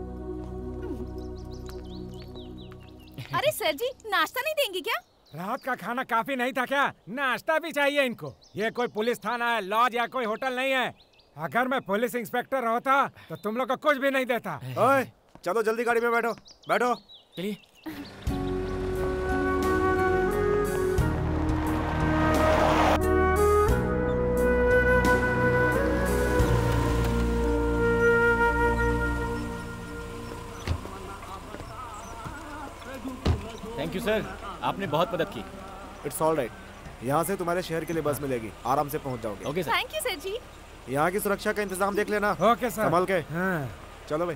अरे सर जी, नाश्ता नहीं देंगे क्या? रात का खाना काफी नहीं था क्या? नाश्ता भी चाहिए इनको। ये कोई पुलिस थाना है, लॉज या कोई होटल नहीं है। अगर मैं पुलिस इंस्पेक्टर होता तो तुम लोग को कुछ भी नहीं देता। ओए, चलो जल्दी गाड़ी में बैठो। बैठो। चलिए। थैंक यू सर, आपने बहुत मदद की। It's all right. यहाँ से तुम्हारे शहर के लिए बस मिलेगी, आराम से पहुँच जाओगे। Okay sir. Thank you sir ji. यहाँ की सुरक्षा का इंतजाम देख लेना। Okay sir. संभाल के। हाँ। चलो भाई।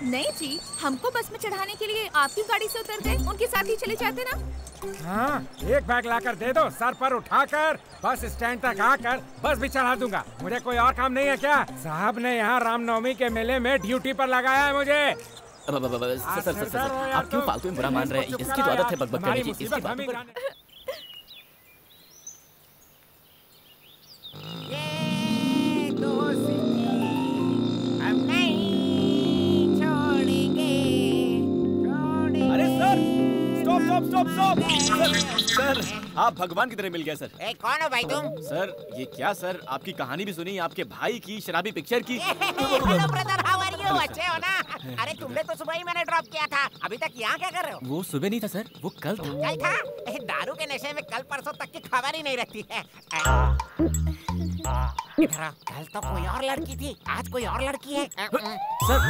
नहीं जी, हमको बस में चढ़ाने के लिए आपकी गाड़ी से उतर गए, उनके साथ ही चले जाते ना। हाँ, एक बैग लाकर दे दो, सर पर उठाकर बस स्टैंड तक आकर बस भी चढ़ा दूंगा। मुझे कोई और काम नहीं है क्या? साहब ने यहाँ रामनवमी के मेले में ड्यूटी पर लगाया है मुझे। सर, आप क्यों फालतू में बुरा मान रहे हैं? इसकी तो आदत है बकबक करने की। इसकी बातों पर ये दोस्ती हम नहीं छोड़ेंगे। अरे सर, स्टॉप। सर, आप भगवान की तरह मिल गए सर। ए, कौन हो भाई तुम? सर, ये क्या सर, आपकी कहानी भी सुनी, आपके भाई की शराबी पिक्चर की। Hello brother, how are you? अच्छे हो ना? अरे तुमने तो सुबह ही मैंने ड्रॉप किया था, अभी तक यहाँ क्या कर रहे हो? वो सुबह नहीं था सर, वो कल था। कल था? दारू के नशे में कल परसों तक की खबर ही नहीं रहती है। इधर आओ, कल तो कोई और लड़की थी, आज कोई और लड़की है। सर,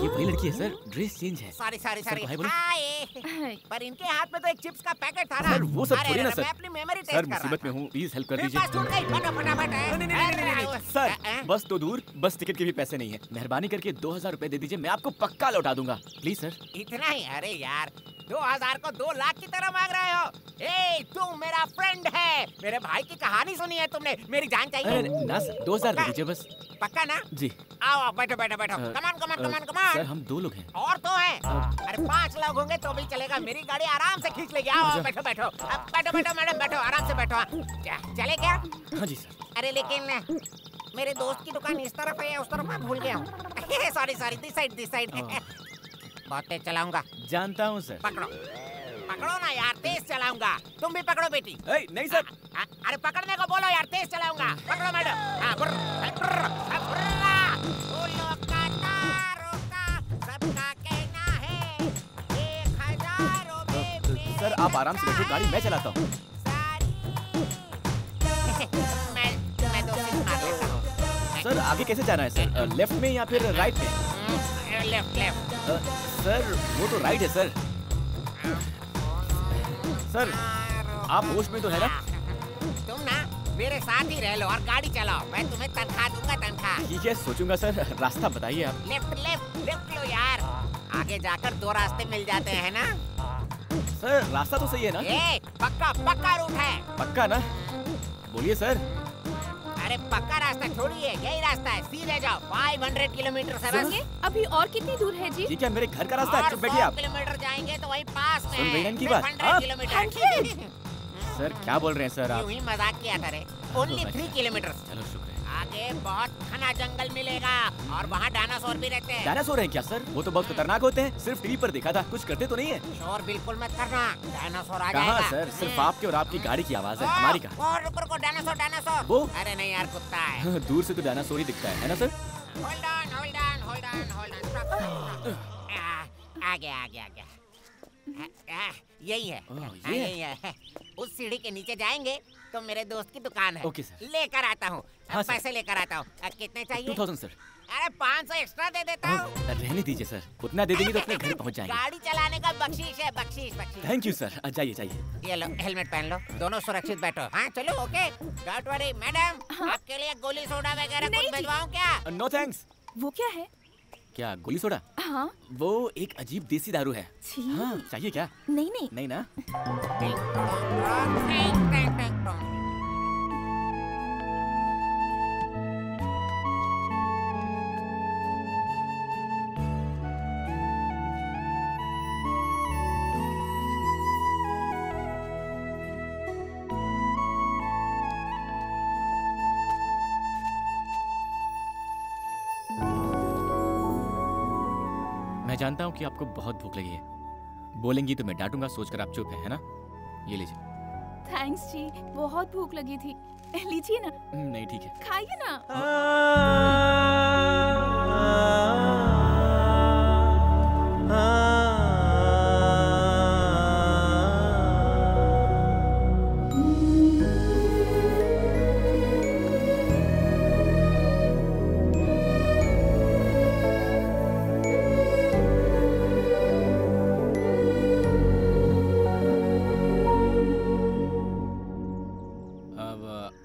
ये वही लड़की है सर, ड्रेस चेंज है। सॉरी सर, भाई बोलो। हाय। पर इनके हाथ में तो एक चिप्स का पैकेट था ना। सर, वो सब अरे, थोड़ी ना अरे, सर। मैं अपनी मेमोरी टेस्ट सर, कर रहा मुसीबत था। में हूँ, प्लीज हेल्प कर मेरे दीजिए। पास छूट गई, फटाफट नहीं, सर, बस तो दूर, बस टिकट के भी पैसे नहीं है। मेहरबानी करके 2000 रुपए दे दीजिए, मैं आपको पक्का लौटा दूंगा। Please sir. इतना ही? अरे यार, 2000 को 2 लाख की तरह मांग रहे हो? ए, तुम मेरा फ्रेंड है, मेरे भाई की कहानी सुनी है तुमने, मेरी जान चाहिए। अरे ना सर, 2000 दे दीजिए बस। पक्का ना? जी। आओ, बैठो। कमान। सर, हम 2 लोग हैं। और तो है। अरे 5 लोग होंगे तो भी चलेगा, मेरी गाड़ी आराम से खींच लेगी। आओ, बैठो। बैठो मैडम, बैठो, आराम से बैठो। चले क्या? हाँ जी सर। अरे लेकिन मेरे दोस्त की दुकान इस तरफ है या उस तरफ, मैं भूल गया हूँ। Sorry, this side. बहुत तेज चलाऊंगा। जानता हूँ सर। पकड़ो ना यार, तेज चलाऊंगा। तुम भी पकड़ो बेटी। नहीं सर। अरे पकड़ने को बोलो यार, तेज चलाऊंगा। पकड़ो मैडम। सबका कहना है 1000 में। सर, आप आराम से बैठो, गाड़ी मैं चलाता हूँ। मैं 2 सीट मार लेता हूँ। सर, आगे कैसे जाना है सर? लेफ्ट में या फिर राइट में? लेफ्ट। सर, वो तो राइट है सर। सर, आप होश में तो है ना? तुम ना मेरे साथ ही रह लो और गाड़ी चलाओ, मैं तुम्हें तनख्वाह दूंगा। ठीक है, सोचूंगा सर। रास्ता बताइए आप। लेफ्ट लो यार, आगे जाकर 2 रास्ते मिल जाते हैं ना। सर, रास्ता तो सही है ना? पक्का रूट है। पक्का ना? बोलिए सर। अरे पक्का रास्ता छोड़िए, यही रास्ता है, सीधे जाओ। 500 किलोमीटर से बस। अभी और कितनी दूर है जी? ये क्या मेरे घर का रास्ता है? चुप बैठिए आप। 100 किलोमीटर जाएंगे तो वही पास में सुन रही हैं इनकी सिर्फ बात? 100 किलोमीटर। सर, क्या बोल रहे हैं सर आप? यूं ही मजाक किया था रे। Only 3 kilometre. चलो, शुक्र है। आगे बहुत घना जंगल मिलेगा और वहाँ डायनासोर भी रहते हैं। डायनासोर हैं क्या सर? वो तो बहुत खतरनाक होते हैं, सिर्फ टीवी पर देखा था, कुछ करते तो नहीं है। शोर बिल्कुल मत करना, डायनासोर आ कहाँ जाएगा। सर? सिर्फ आपके और आपकी गाड़ी की आवाज है, हमारी का। रुको, डायनासोर। वो? अरे नहीं यार, कुत्ता है। दूर से तो डायनासोर ही दिखता है ना सर? Hold on. आ गया। यही है। ये यही है। उस सीढ़ी के नीचे जाएंगे तो मेरे दोस्त की दुकान है। Okay sir. लेकर आता हूँ। हाँ सर। पैसे लेकर आता हूँ। कितने चाहिए? 2000 सर। अरे 500 एक्स्ट्रा दे देता हूँ। रहने दीजिए सर, उतना दे देंगे तो अपने घर पहुंच जाएंगे। गाड़ी चलाने का बख्शीश है, बख्शीश। Thank you sir. जाइए। ये लो, हेलमेट पहन लो, दोनों सुरक्षित बैठो। हाँ चलो, ओके। डोंट वरी मैडम, आपके लिए गोली सोडा वगैरह कुछ भिजवाऊं क्या? No thanks. वो क्या है? क्या गोली सोडा? हाँ वो एक अजीब देसी दारू है। छी। हाँ, चाहिए क्या? नहीं नहीं नहीं ना? मैं जानता हूँ कि आपको बहुत भूख लगी है। बोलेंगी तो मैं डांटूंगा, सोचकर आप चुप है ना? ये लीजिए। थैंक्स जी, बहुत भूख लगी थी। लीजिए ना। नहीं ठीक है। खाइए ना।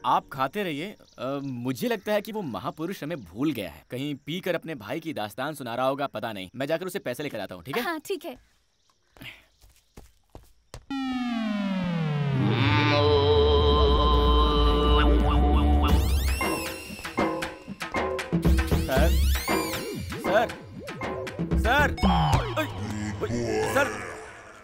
आप खाते रहिए। मुझे लगता है कि वो महापुरुष हमें भूल गया है। कहीं पीकर अपने भाई की दास्तान सुना रहा होगा, पता नहीं। मैं जाकर उसे पैसे लेकर आता हूँ, ठीक है? हाँ ठीक है। Sir sir sir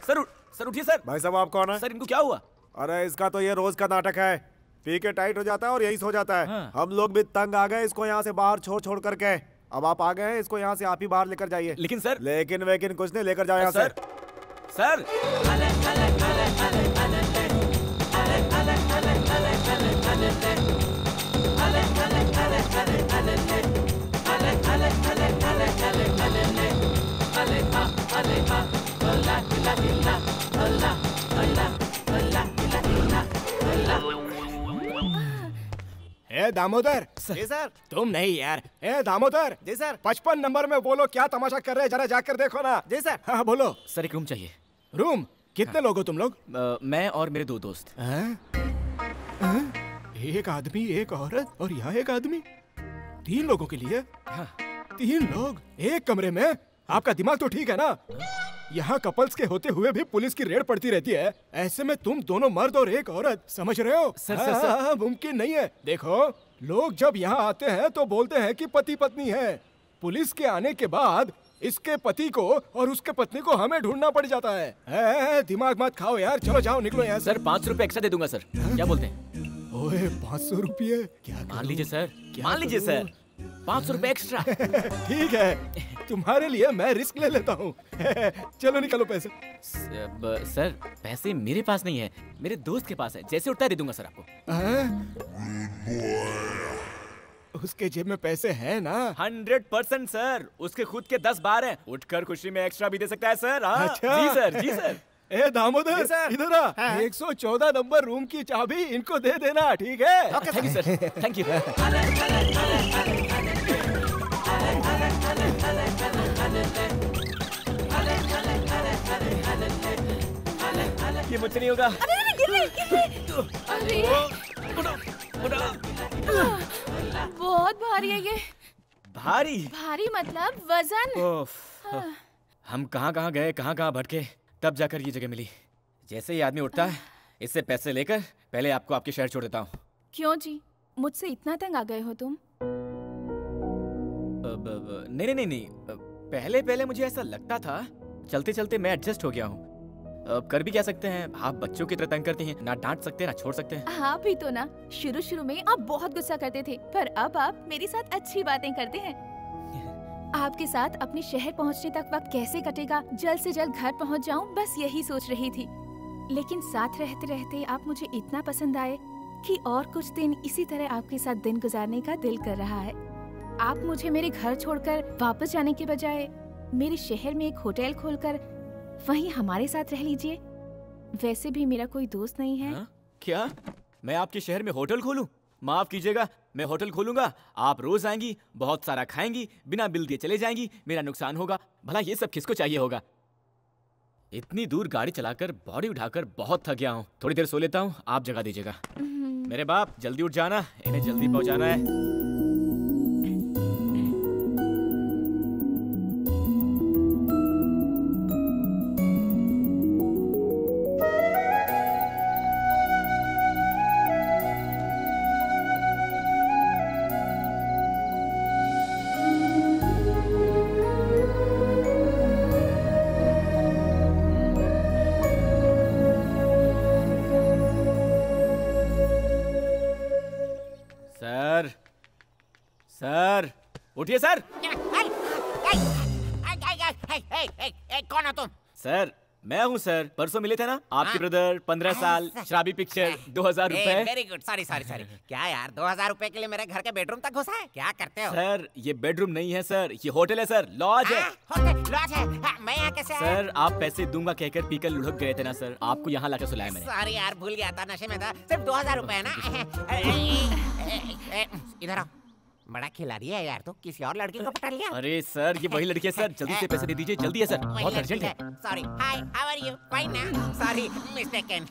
sir sir उठिए सर। भाई साहब आप कौन है? सर इनको क्या हुआ? अरे इसका तो ये रोज का नाटक है, पी के टाइट हो जाता है और यही सो जाता है। हाँ। हम लोग भी तंग आ गए इसको यहाँ से बाहर छोड़ करके। अब आप आ गए हैं, इसको यहाँ से आप ही बाहर लेकर जाइए। लेकिन सर। लेकिन कुछ नहीं, लेकर जाओ यहाँ से। सर ए दामोदर। जी सर। तुम नहीं यार। ए दामोदर। जी सर। 55 नंबर में बोलो, क्या तमाशा कर रहे हैं, जरा जाकर देखो ना। जी सर। हाँ बोलो। सर एक रूम चाहिए। रूम? कितने लोग हो तुम लोग? मैं और मेरे 2 दोस्त। एक आदमी, एक औरत और यहाँ एक आदमी, 3 लोगों के लिए? हाँ। 3 लोग एक कमरे में? आपका दिमाग तो ठीक है ना? यहाँ कपल्स के होते हुए भी पुलिस की रेड पड़ती रहती है, ऐसे में तुम दोनों मर्द और एक औरत, समझ रहे हो? सर मुमकिन नहीं है। देखो, लोग जब यहाँ आते हैं तो बोलते हैं कि पति पत्नी है। पुलिस के आने के बाद इसके पति को और उसके पत्नी को हमें ढूंढना पड़ जाता है। दिमाग मत खाओ यार, चलो जाओ, निकलो यहाँ से। सर 500 रुपए एक्स्ट्रा दे दूंगा सर। क्या बोलते हैं? ओए 500 रुपये? क्या मान लीजिए सर, मान लीजिए सर, 500 रुपए एक्स्ट्रा। ठीक है, तुम्हारे लिए मैं रिस्क ले लेता हूँ। चलो निकालो पैसे। सर पैसे मेरे पास नहीं है, मेरे दोस्त के पास है। जैसे उठता है दे दूंगा सर आपको। उसके जेब में पैसे हैं ना? 100% सर, उसके खुद के 10 बार हैं। उठकर खुशी में एक्स्ट्रा भी दे सकता है सर। हाँ। अच्छा। जी सर, जी सर। ए दामोदर, इधर आ। 114 नंबर रूम की चाबी इनको दे देना, ठीक है? Thank you sir, thank you. ये मुझसे नहीं होगा। अरे बहुत भारी है ये। भारी? भारी मतलब वजन। हम कहाँ गए, कहाँ भटके, तब जाकर ये जगह मिली। जैसे ही आदमी उठता है, इससे पैसे लेकर पहले आपको आपके शहर छोड़ देता हूँ। क्यों जी, मुझसे इतना तंग आ गए हो तुम? नहीं, पहले मुझे ऐसा लगता था। चलते चलते मैं एडजस्ट हो गया हूँ। अब कर भी क्या सकते हैं, आप बच्चों की तरह तंग करती हैं, ना डांट सकते ना छोड़ सकते हैं। हाँ भी तो ना, शुरू में आप बहुत गुस्सा करते थे, पर अब आप मेरे साथ अच्छी बातें करते हैं। आपके साथ अपने शहर पहुंचने तक वक्त कैसे कटेगा, जल्द से जल्द घर पहुंच जाऊं, बस यही सोच रही थी। लेकिन साथ रहते रहते आप मुझे इतना पसंद आए कि और कुछ दिन इसी तरह आपके साथ दिन गुजारने का दिल कर रहा है। आप मुझे मेरे घर छोड़कर वापस जाने के बजाय मेरे शहर में एक होटल खोलकर वहीं हमारे साथ रह लीजिए। वैसे भी मेरा कोई दोस्त नहीं है। क्या मैं आपके शहर में होटल खोलूं? माफ कीजिएगा, मैं होटल खोलूंगा, आप रोज आएंगी, बहुत सारा खाएंगी, बिना बिल दिए चले जाएंगी, मेरा नुकसान होगा। भला ये सब किसको चाहिए होगा? इतनी दूर गाड़ी चलाकर बॉडी उठाकर बहुत थक गया हूँ। थोड़ी देर सो लेता हूँ, आप जगह दीजिएगा। मेरे बाप जल्दी उठ जाना, इन्हें जल्दी पहुँचाना है। उठिए सर। कौन हो तुम? सर मैं हूँ सर, परसों मिले थे ना आपके ब्रदर। 15 साल, शराबी पिक्चर, 2000 रुपए। Very good, sorry sorry sorry. क्या यार 2000 रुपए के लिए मेरे घर के बेडरूम तक घुसा है? क्या करते हो? सर ये बेडरूम नहीं है सर, ये होटल है सर, लॉज है। होटल लॉज है? मैं यहाँ कैसे आया? सर आप पैसे दूंगा कहकर पीकर लुढ़क गए थे ना सर, आपको यहाँ लाकर सुलाया मैंने। सॉरी यार, भूल गया था, नशे में था। सिर्फ 2000 रुपए है ना? इधर आओ। बड़ा खिलाड़ी है यार, तो किसी और लड़की को पटा लिया? अरे सर ये वही लड़की है सर, जल्दी से पैसे दे दीजिए, जल्दी है सर, बहुत अर्जेंट है। Sorry, hi, how are you? Fine ना? Sorry, mistaken.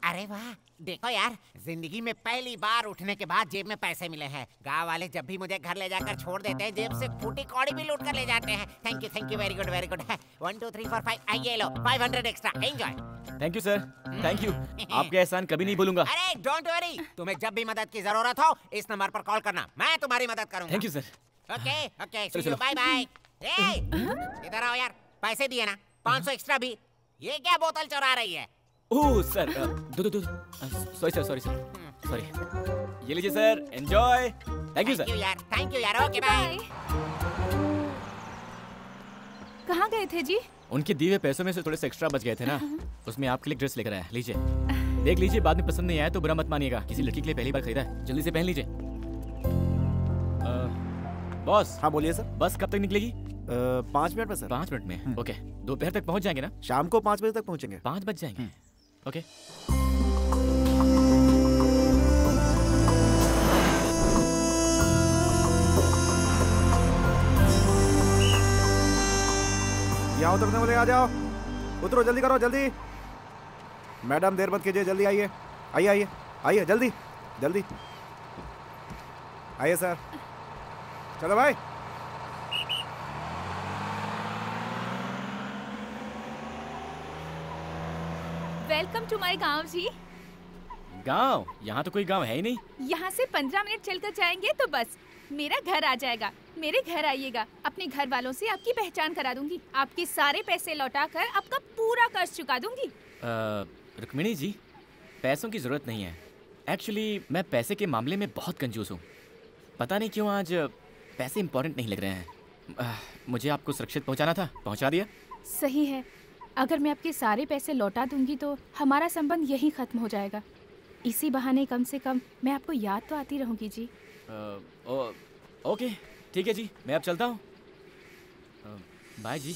अरे वाह, देखो यार, जिंदगी में पहली बार उठने के बाद जेब में पैसे मिले हैं। गांव वाले जब भी मुझे घर ले जाकर छोड़ देते हैं, जेब से फूटी कौड़ी भी लूट कर ले जाते हैं। Thank you, very good, very good. 1 2 3 4 5, आइए लो, 500 extra, enjoy. Thank you sir, thank you, आपके एहसान कभी नहीं भूलूंगा। अरे डोंट वरी, तुम्हें जब भी मदद की जरूरत हो इस नंबर पर कॉल करना, मैं तुम्हारी मदद करूंगा। Thank you sir. Okay okay, चलो, सी यू, चलो। Bye bye. इधर आओ यार, पैसे दिए ना, 500 एक्स्ट्रा भी। ये क्या बोतल चुरा रही है? ओह सर, दो सॉरी सर, सॉरी सॉरी, ये लीजिए sir, enjoy. Thank you sir. Thank you यार, ओके बाय। कहाँ गए थे जी? उनके दिए हुए पैसों में से थोड़े से एक्स्ट्रा बच गए थे ना, उसमें आपके लिए ड्रेस लेकर आया, लीजिए देख लीजिए, बाद में पसंद नहीं आया तो बुरा मत मानिएगा, किसी लड़की के लिए पहली बार खरीदा है, जल्दी से पहन लीजिए। बॉस। हाँ बोलिए सर। बस कब तक निकलेगी? 5 मिनट में सर। 5 मिनट में? ओके, दोपहर तक पहुंच जाएंगे ना? शाम को 5 बजे तक पहुंचेंगे। 5 बज जाएंगे, ओके। यहाँ उतरने वाले, आ जाओ, उतरो, जल्दी करो, जल्दी। मैडम देर मत कीजिए, जल्दी आइए, आइए आइए आइए, जल्दी जल्दी आइए सर। चलो भाई। वेलकम टू माय गांव जी। गांव? यहाँ तो कोई गांव है ही नहीं। यहाँ से 15 मिनट चलकर जाएंगे तो बस मेरा घर आ जाएगा। मेरे घर आइएगा, अपने घर वालों से आपकी पहचान करा दूंगी, आपके सारे पैसे लौटाकर आपका पूरा कर्ज चुका दूंगी। रुक्मिणी जी, पैसों की जरूरत नहीं है। एक्चुअली मैं पैसे के मामले में बहुत कंजूस हूँ, पता नहीं क्यों आज पैसे इंपॉर्टेंट नहीं लग रहे हैं। मुझे आपको सुरक्षित पहुँचाना था, पहुँचा दिया। सही है, अगर मैं आपके सारे पैसे लौटा दूंगी तो हमारा संबंध यहीं खत्म हो जाएगा। इसी बहाने कम से कम मैं आपको याद तो आती रहूंगी जी। ओके ठीक है जी, मैं अब चलता हूँ। बाय जी।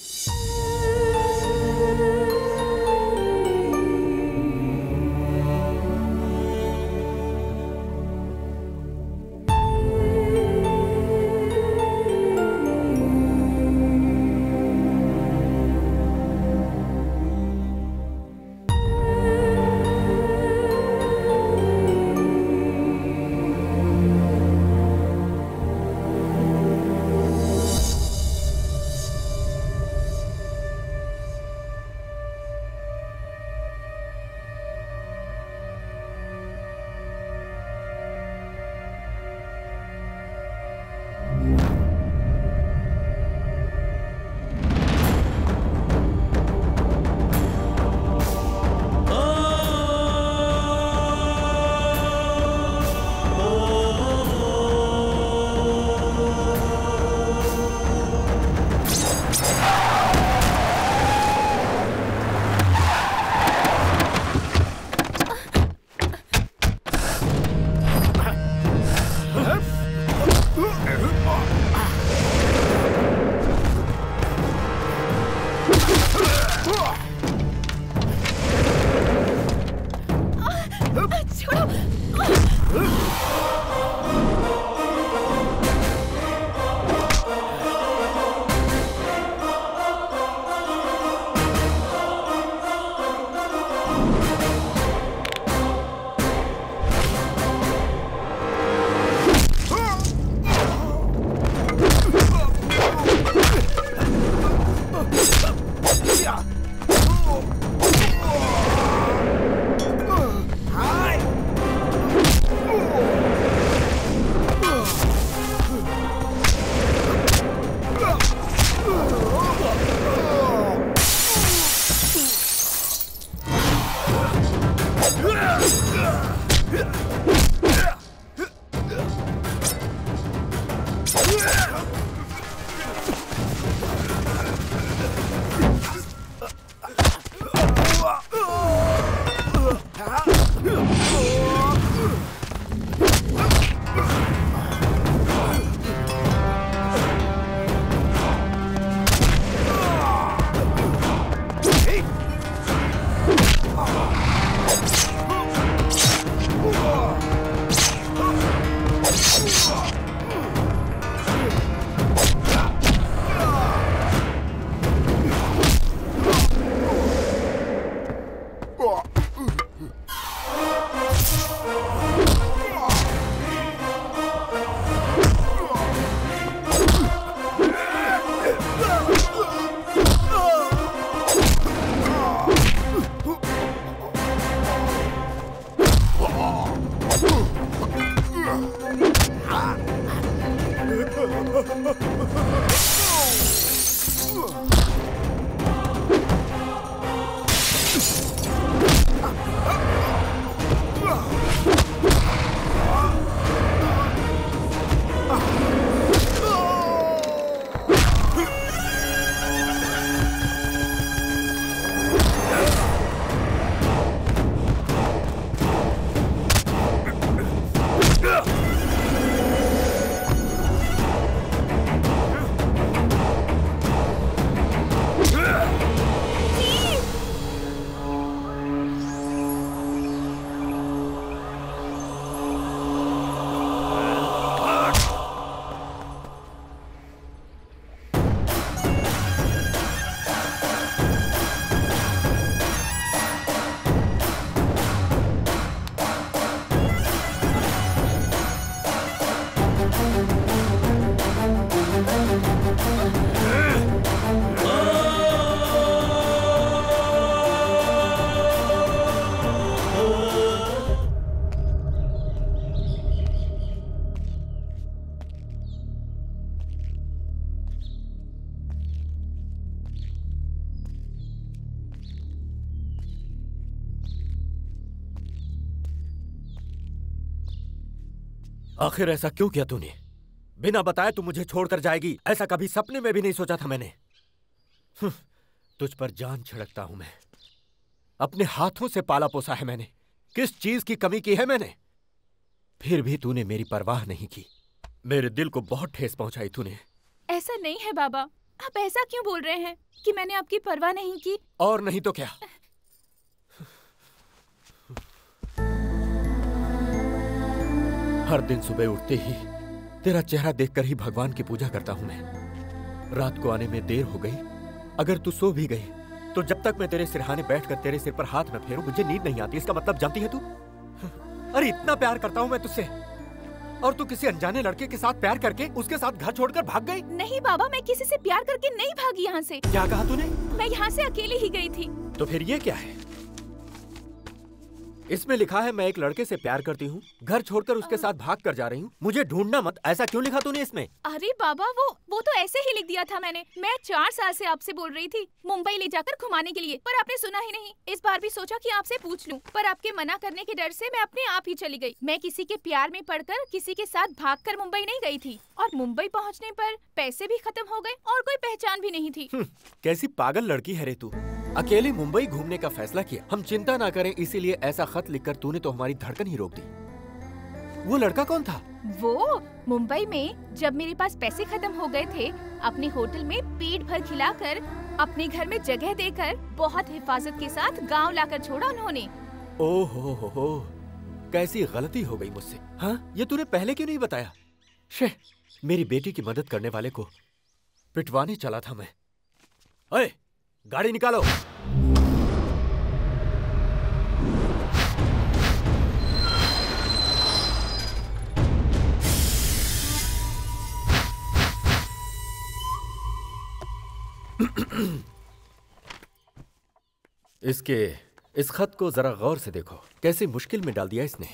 आखिर ऐसा क्यों किया तूने? बिना बताए तू मुझे छोड़कर जाएगी, ऐसा कभी सपने में भी नहीं सोचा था मैंने। तुझ पर जान छिड़कता हूं मैं। अपने हाथों से पाला पोसा है मैंने। किस चीज की कमी की है मैंने? फिर भी तूने मेरी परवाह नहीं की। मेरे दिल को बहुत ठेस पहुंचाई तूने। ऐसा नहीं है बाबा, आप ऐसा क्यों बोल रहे हैं कि मैंने आपकी परवाह नहीं की? और नहीं तो क्या। हर दिन सुबह उठते ही तेरा चेहरा देखकर ही भगवान की पूजा करता हूं मैं। रात को आने में देर हो गई, अगर तू सो भी गई तो जब तक मैं तेरे सिरहाने बैठकर तेरे सिर पर हाथ न फेरूं मुझे नींद नहीं आती। इसका मतलब जानती है तू? अरे इतना प्यार करता हूं मैं तुझसे, और तू किसी अनजाने लड़के के साथ प्यार करके उसके साथ घर छोड़कर भाग गई। नहीं बाबा, मैं किसी से प्यार करके नहीं भागी यहाँ से। क्या कहा तूने? मैं यहाँ से अकेली ही गई थी। तो फिर ये क्या है? इसमें लिखा है मैं एक लड़के से प्यार करती हूँ, घर छोड़कर उसके साथ भाग कर जा रही हूँ, मुझे ढूंढना मत। ऐसा क्यों लिखा तूने इसमें? अरे बाबा, वो तो ऐसे ही लिख दिया था मैंने। मैं 4 साल से आपसे बोल रही थी मुंबई ले जाकर घुमाने के लिए, पर आपने सुना ही नहीं। इस बार भी सोचा कि आपसे पूछ लूं, पर आपके मना करने के डर से मैं अपने आप ही चली गई। मैं किसी के प्यार में पड़कर किसी के साथ भागकर मुंबई नहीं गई थी, और मुंबई पहुँचने पर पैसे भी खत्म हो गए और कोई पहचान भी नहीं थी। कैसी पागल लड़की है रे तू। अकेले मुंबई घूमने का फैसला किया, हम चिंता ना करें इसीलिए ऐसा खत लिखकर तूने तो हमारी धड़कन ही रोक दी। वो लड़का कौन था? वो मुंबई में जब मेरे पास पैसे खत्म हो गए थे, अपने होटल में पेट भर खिलाकर, अपने घर में जगह देकर, बहुत हिफाजत के साथ गांव लाकर छोड़ा उन्होंने। ओहो हो, कैसी गलती हो गई मुझसे। हाँ, ये तूने पहले क्यों नहीं बताया? शे, मेरी बेटी की मदद करने वाले को पिटवाने चला था मैं। ओए, गाड़ी निकालो। इस खत को जरा गौर से देखो, कैसे मुश्किल में डाल दिया इसने।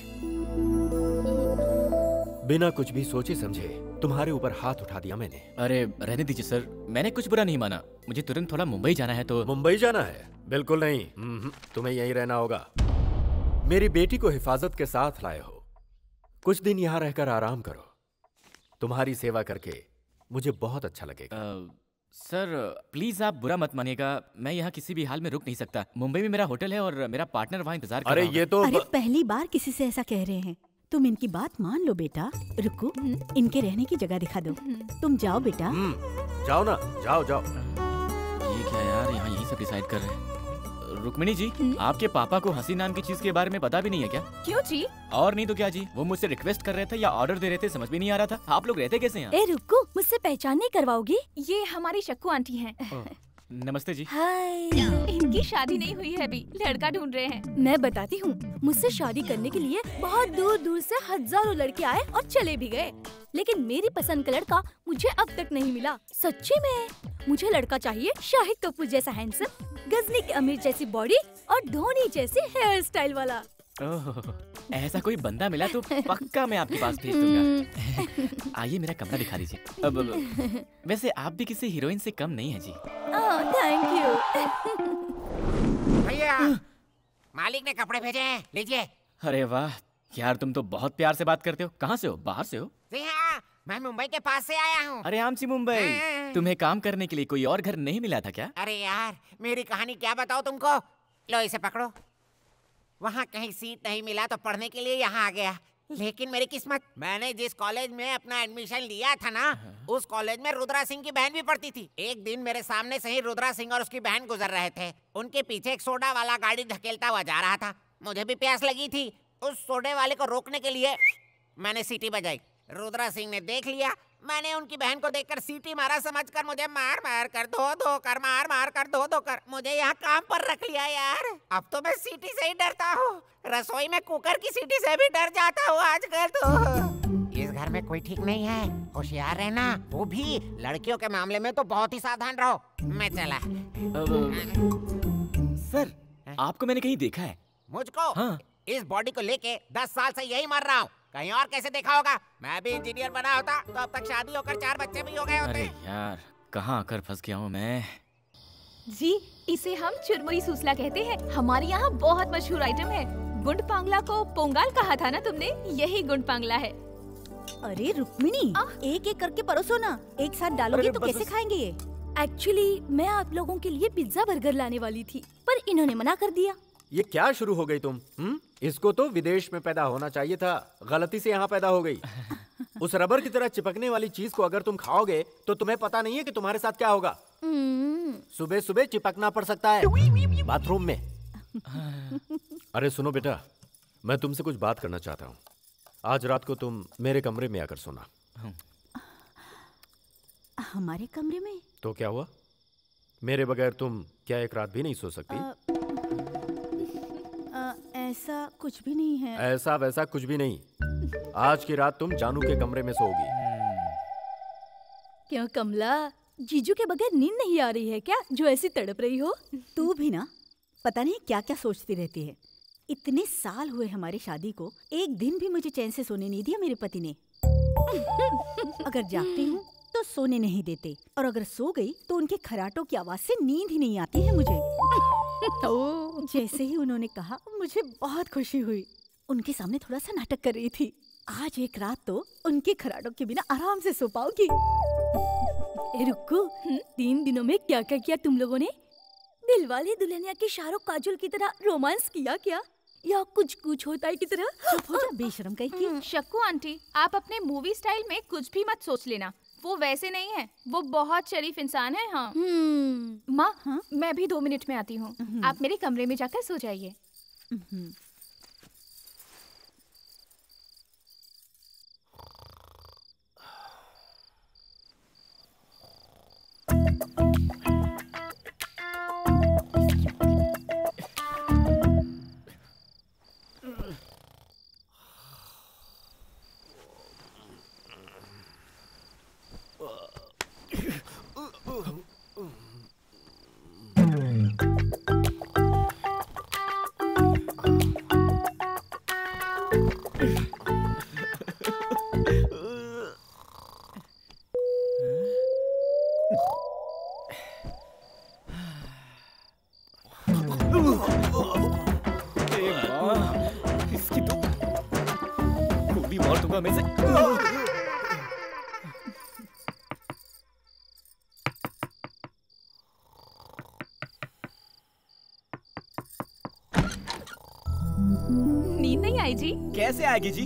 बिना कुछ भी सोचे समझे तुम्हारे ऊपर हाथ उठा दिया मैंने। अरे रहने दीजिए सर, मैंने कुछ बुरा नहीं माना। मुझे तुरंत थोड़ा मुंबई जाना है तो। मुंबई जाना है? बिल्कुल नहीं, तुम्हें यहीं रहना होगा। मेरी बेटी को हिफाजत के साथ लाए हो, कुछ दिन यहाँ रहकर आराम करो। तुम्हारी सेवा करके मुझे बहुत अच्छा लगेगा। सर प्लीज आप बुरा मत मानिएगा, मैं यहाँ किसी भी हाल में रुक नहीं सकता। मुंबई में मेरा होटल है और मेरा पार्टनर वहाँ इंतजार कर रहा है। अरे पहली बार किसी से ऐसा कह रहे हैं। तुम इनकी बात मान लो बेटा। रुको, इनके रहने की जगह दिखा दो। तुम जाओ बेटा। जाओ ना, जाओ जाओ। ये क्या यार, यहाँ यही सब डिसाइड कर रहे हैं। रुक्मिणी जी, आपके पापा को हंसी नाम की चीज के बारे में पता भी नहीं है क्या? क्यों जी? और नहीं तो क्या जी, वो मुझसे रिक्वेस्ट कर रहे थे या ऑर्डर दे रहे थे, समझ भी नहीं आ रहा था। आप लोग रहते कैसे हैं? ए रुको, मुझसे पहचान नहीं करवाओगी? ये हमारी शक्कू आंटी हैं। नमस्ते जी। हाय। इनकी शादी नहीं हुई है अभी, लड़का ढूंढ रहे हैं। मैं बताती हूँ, मुझसे शादी करने के लिए बहुत दूर दूर से हजारों लड़के आए और चले भी गए, लेकिन मेरी पसंद का लड़का मुझे अब तक नहीं मिला। सच्ची में मुझे लड़का चाहिए शाहिद कपूर जैसा हैंडसम, गजनी की अमीर जैसी बॉडी और धोनी जैसी हेयर स्टाइल वाला। ओह, ऐसा कोई बंदा मिला तो पक्का मैं आपके पास भेज दूंगा। आइए मेरा कमरा दिखा दीजिए। अब वैसे आप भी किसी हीरोइन से कम नहीं है जी। Thank you. भैया, मालिक ने कपड़े भेजे हैं, लीजिए। अरे वाह यार, तुम तो बहुत प्यार से बात करते हो। कहाँ से हो? बाहर से हो? जी हाँ, मैं मुंबई के पास से आया हूँ। अरे आमची मुंबई, तुम्हें काम करने के लिए कोई और घर नहीं मिला था क्या? अरे यार, मेरी कहानी क्या बताओ तुमको। लो इसे पकड़ो। वहाँ कहीं सीट नहीं मिला तो पढ़ने के लिए यहाँ आ गया, लेकिन मेरी किस्मत, मैंने जिस कॉलेज में अपना एडमिशन लिया था ना, उस कॉलेज में रुद्रा सिंह की बहन भी पढ़ती थी। एक दिन मेरे सामने से ही रुद्रा सिंह और उसकी बहन गुजर रहे थे। उनके पीछे एक सोडा वाला गाड़ी धकेलता हुआ जा रहा था। मुझे भी प्यास लगी थी। उस सोडे वाले को रोकने के लिए मैंने सीटी बजाई। रुद्रा सिंह ने देख लिया। मैंने उनकी बहन को देखकर सीटी मारा, समझकर मुझे मार मार कर धो कर मार मार कर धो कर मुझे यहाँ काम पर रख लिया यार। अब तो मैं सीटी से ही डरता हूँ। रसोई में कुकर की सीटी से भी डर जाता हूँ आजकल तो। इस घर में कोई ठीक नहीं है, होशियार रहना। वो भी लड़कियों के मामले में तो बहुत ही सावधान रहो। मैं चला। सर, आपको मैंने कहीं देखा है। मुझको? हाँ। इस बॉडी को लेके 10 साल से यही मर रहा हूँ। कहीं और कैसे देखा होगा? मैं भी इंजीनियर बना होता तो अब तक शादी होकर 4 बच्चे भी हो गए होते। अरे यार, कहाँ आकर फंस गया हूँ मैं। जी, इसे हम चुरमुरी सूसला कहते हैं। हमारे यहाँ बहुत मशहूर आइटम है। गुंड पांगला को पोंगाल कहा था ना तुमने? यही गुंड पांगला है। अरे रुक्मिणी, एक एक करके परोसो ना, एक साथ डालोगी तो कैसे खाएंगे ये? एक्चुअली मैं आप लोगों के लिए पिज्जा बर्गर लाने वाली थी, पर इन्होंने मना कर दिया। ये क्या शुरू हो गई तुम? इसको तो विदेश में पैदा होना चाहिए था, गलती से यहाँ पैदा हो गई। उस रबर की तरह चिपकने वाली चीज को अगर तुम खाओगे तो तुम्हें पता नहीं है कि तुम्हारे साथ क्या होगा। सुबह सुबह चिपकना पड़ सकता है बाथरूम में। अरे सुनो बेटा, मैं तुमसे कुछ बात करना चाहता हूँ। आज रात को तुम मेरे कमरे में आकर सोना। हमारे कमरे में? तो क्या हुआ? मेरे बगैर तुम क्या एक रात भी नहीं सो सकती? ऐसा कुछ भी नहीं है। ऐसा वैसा कुछ भी नहीं। आज की रात तुम जानू के कमरे में सोओगी। क्यों कमला, जीजू के बगैर नींद नहीं आ रही है क्या, जो ऐसी तड़प रही हो? तू भी ना पता नहीं क्या क्या सोचती रहती है। इतने साल हुए हमारी शादी को, एक दिन भी मुझे चैन से सोने नहीं दिया मेरे पति ने। अगर जागती हूँ तो सोने नहीं देते, और अगर सो गई तो उनके खराटों की आवाज से नींद ही नहीं आती है मुझे। जैसे ही उन्होंने कहा मुझे बहुत खुशी हुई। उनके सामने थोड़ा सा नाटक कर रही थी। आज एक रात तो उनके खराटों के बिना आराम से सो पाओगी। रुको, 3 दिनों में क्या क्या किया तुम लोगों ने? दिलवाले दुल्हनिया के शाहरुख काजोल की तरह रोमांस किया क्या, या कुछ कुछ होता है की तरह? चुप हो जा बेशरम कहीं की। शक्कू आंटी, आप अपने मूवी स्टाइल में कुछ भी मत सोच लेना। वो वैसे नहीं है, वो बहुत शरीफ इंसान है। हाँ माँ, मैं भी 2 मिनट में आती हूँ। आप मेरे कमरे में जाकर सो जाइए। इसकी तो गोली मार दूंगा मैं से। नींद नहीं आई जी? कैसे आएगी जी?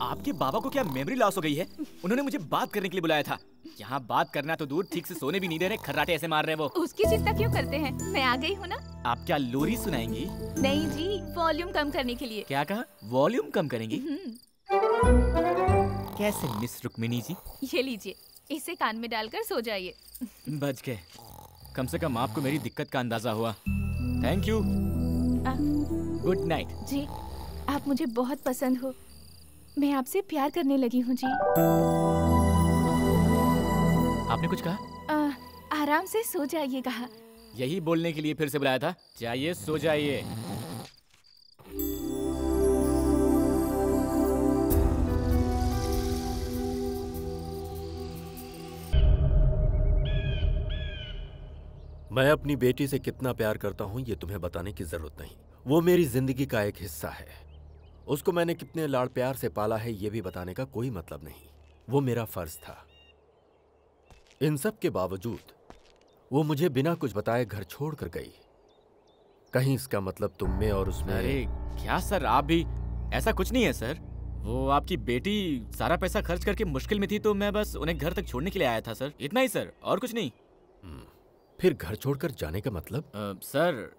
आपके बाबा को क्या मेमोरी लॉस हो गई है? उन्होंने मुझे बात करने के लिए बुलाया था। यहाँ बात करना तो दूर, ठीक से सोने भी नहीं दे रहे, खर्राटे ऐसे मार रहे हैं वो। उसकी चिंता क्यों करते हैं, मैं आ गई हूँ ना। आप क्या लोरी सुनाएंगी? नहीं जी, वॉल्यूम कम करने के लिए। क्या कहा? वॉल्यूम कम करेंगी? कैसे मिस रुक्मिणी जी? ये लीजिए, इसे कान में डालकर सो जाइए। बच गए, कम से कम आपको मेरी दिक्कत का अंदाजा हुआ। Thank you, good night. जी, आप मुझे बहुत पसंद हो, मैं आपसे प्यार करने लगी हूँ जी। आपने कुछ कहा? आराम से सो जाइए कहा। यही बोलने के लिए फिर से बुलाया था। जाइए सो जाइए। मैं अपनी बेटी से कितना प्यार करता हूं ये तुम्हें बताने की जरूरत नहीं। वो मेरी जिंदगी का एक हिस्सा है। उसको मैंने कितने लाड़ प्यार से पाला है ये भी बताने का कोई मतलब नहीं। वो मेरा फर्ज था। इन सब के बावजूद वो मुझे बिना कुछ बताए घर छोड़कर गई। कहीं इसका मतलब तुम में और उसमें? अरे क्या सर, आप भी? ऐसा कुछ नहीं है सर। वो आपकी बेटी सारा पैसा खर्च करके मुश्किल में थी, तो मैं बस उन्हें घर तक छोड़ने के लिए आया था सर, इतना ही सर, और कुछ नहीं। फिर घर छोड़कर जाने का मतलब? सर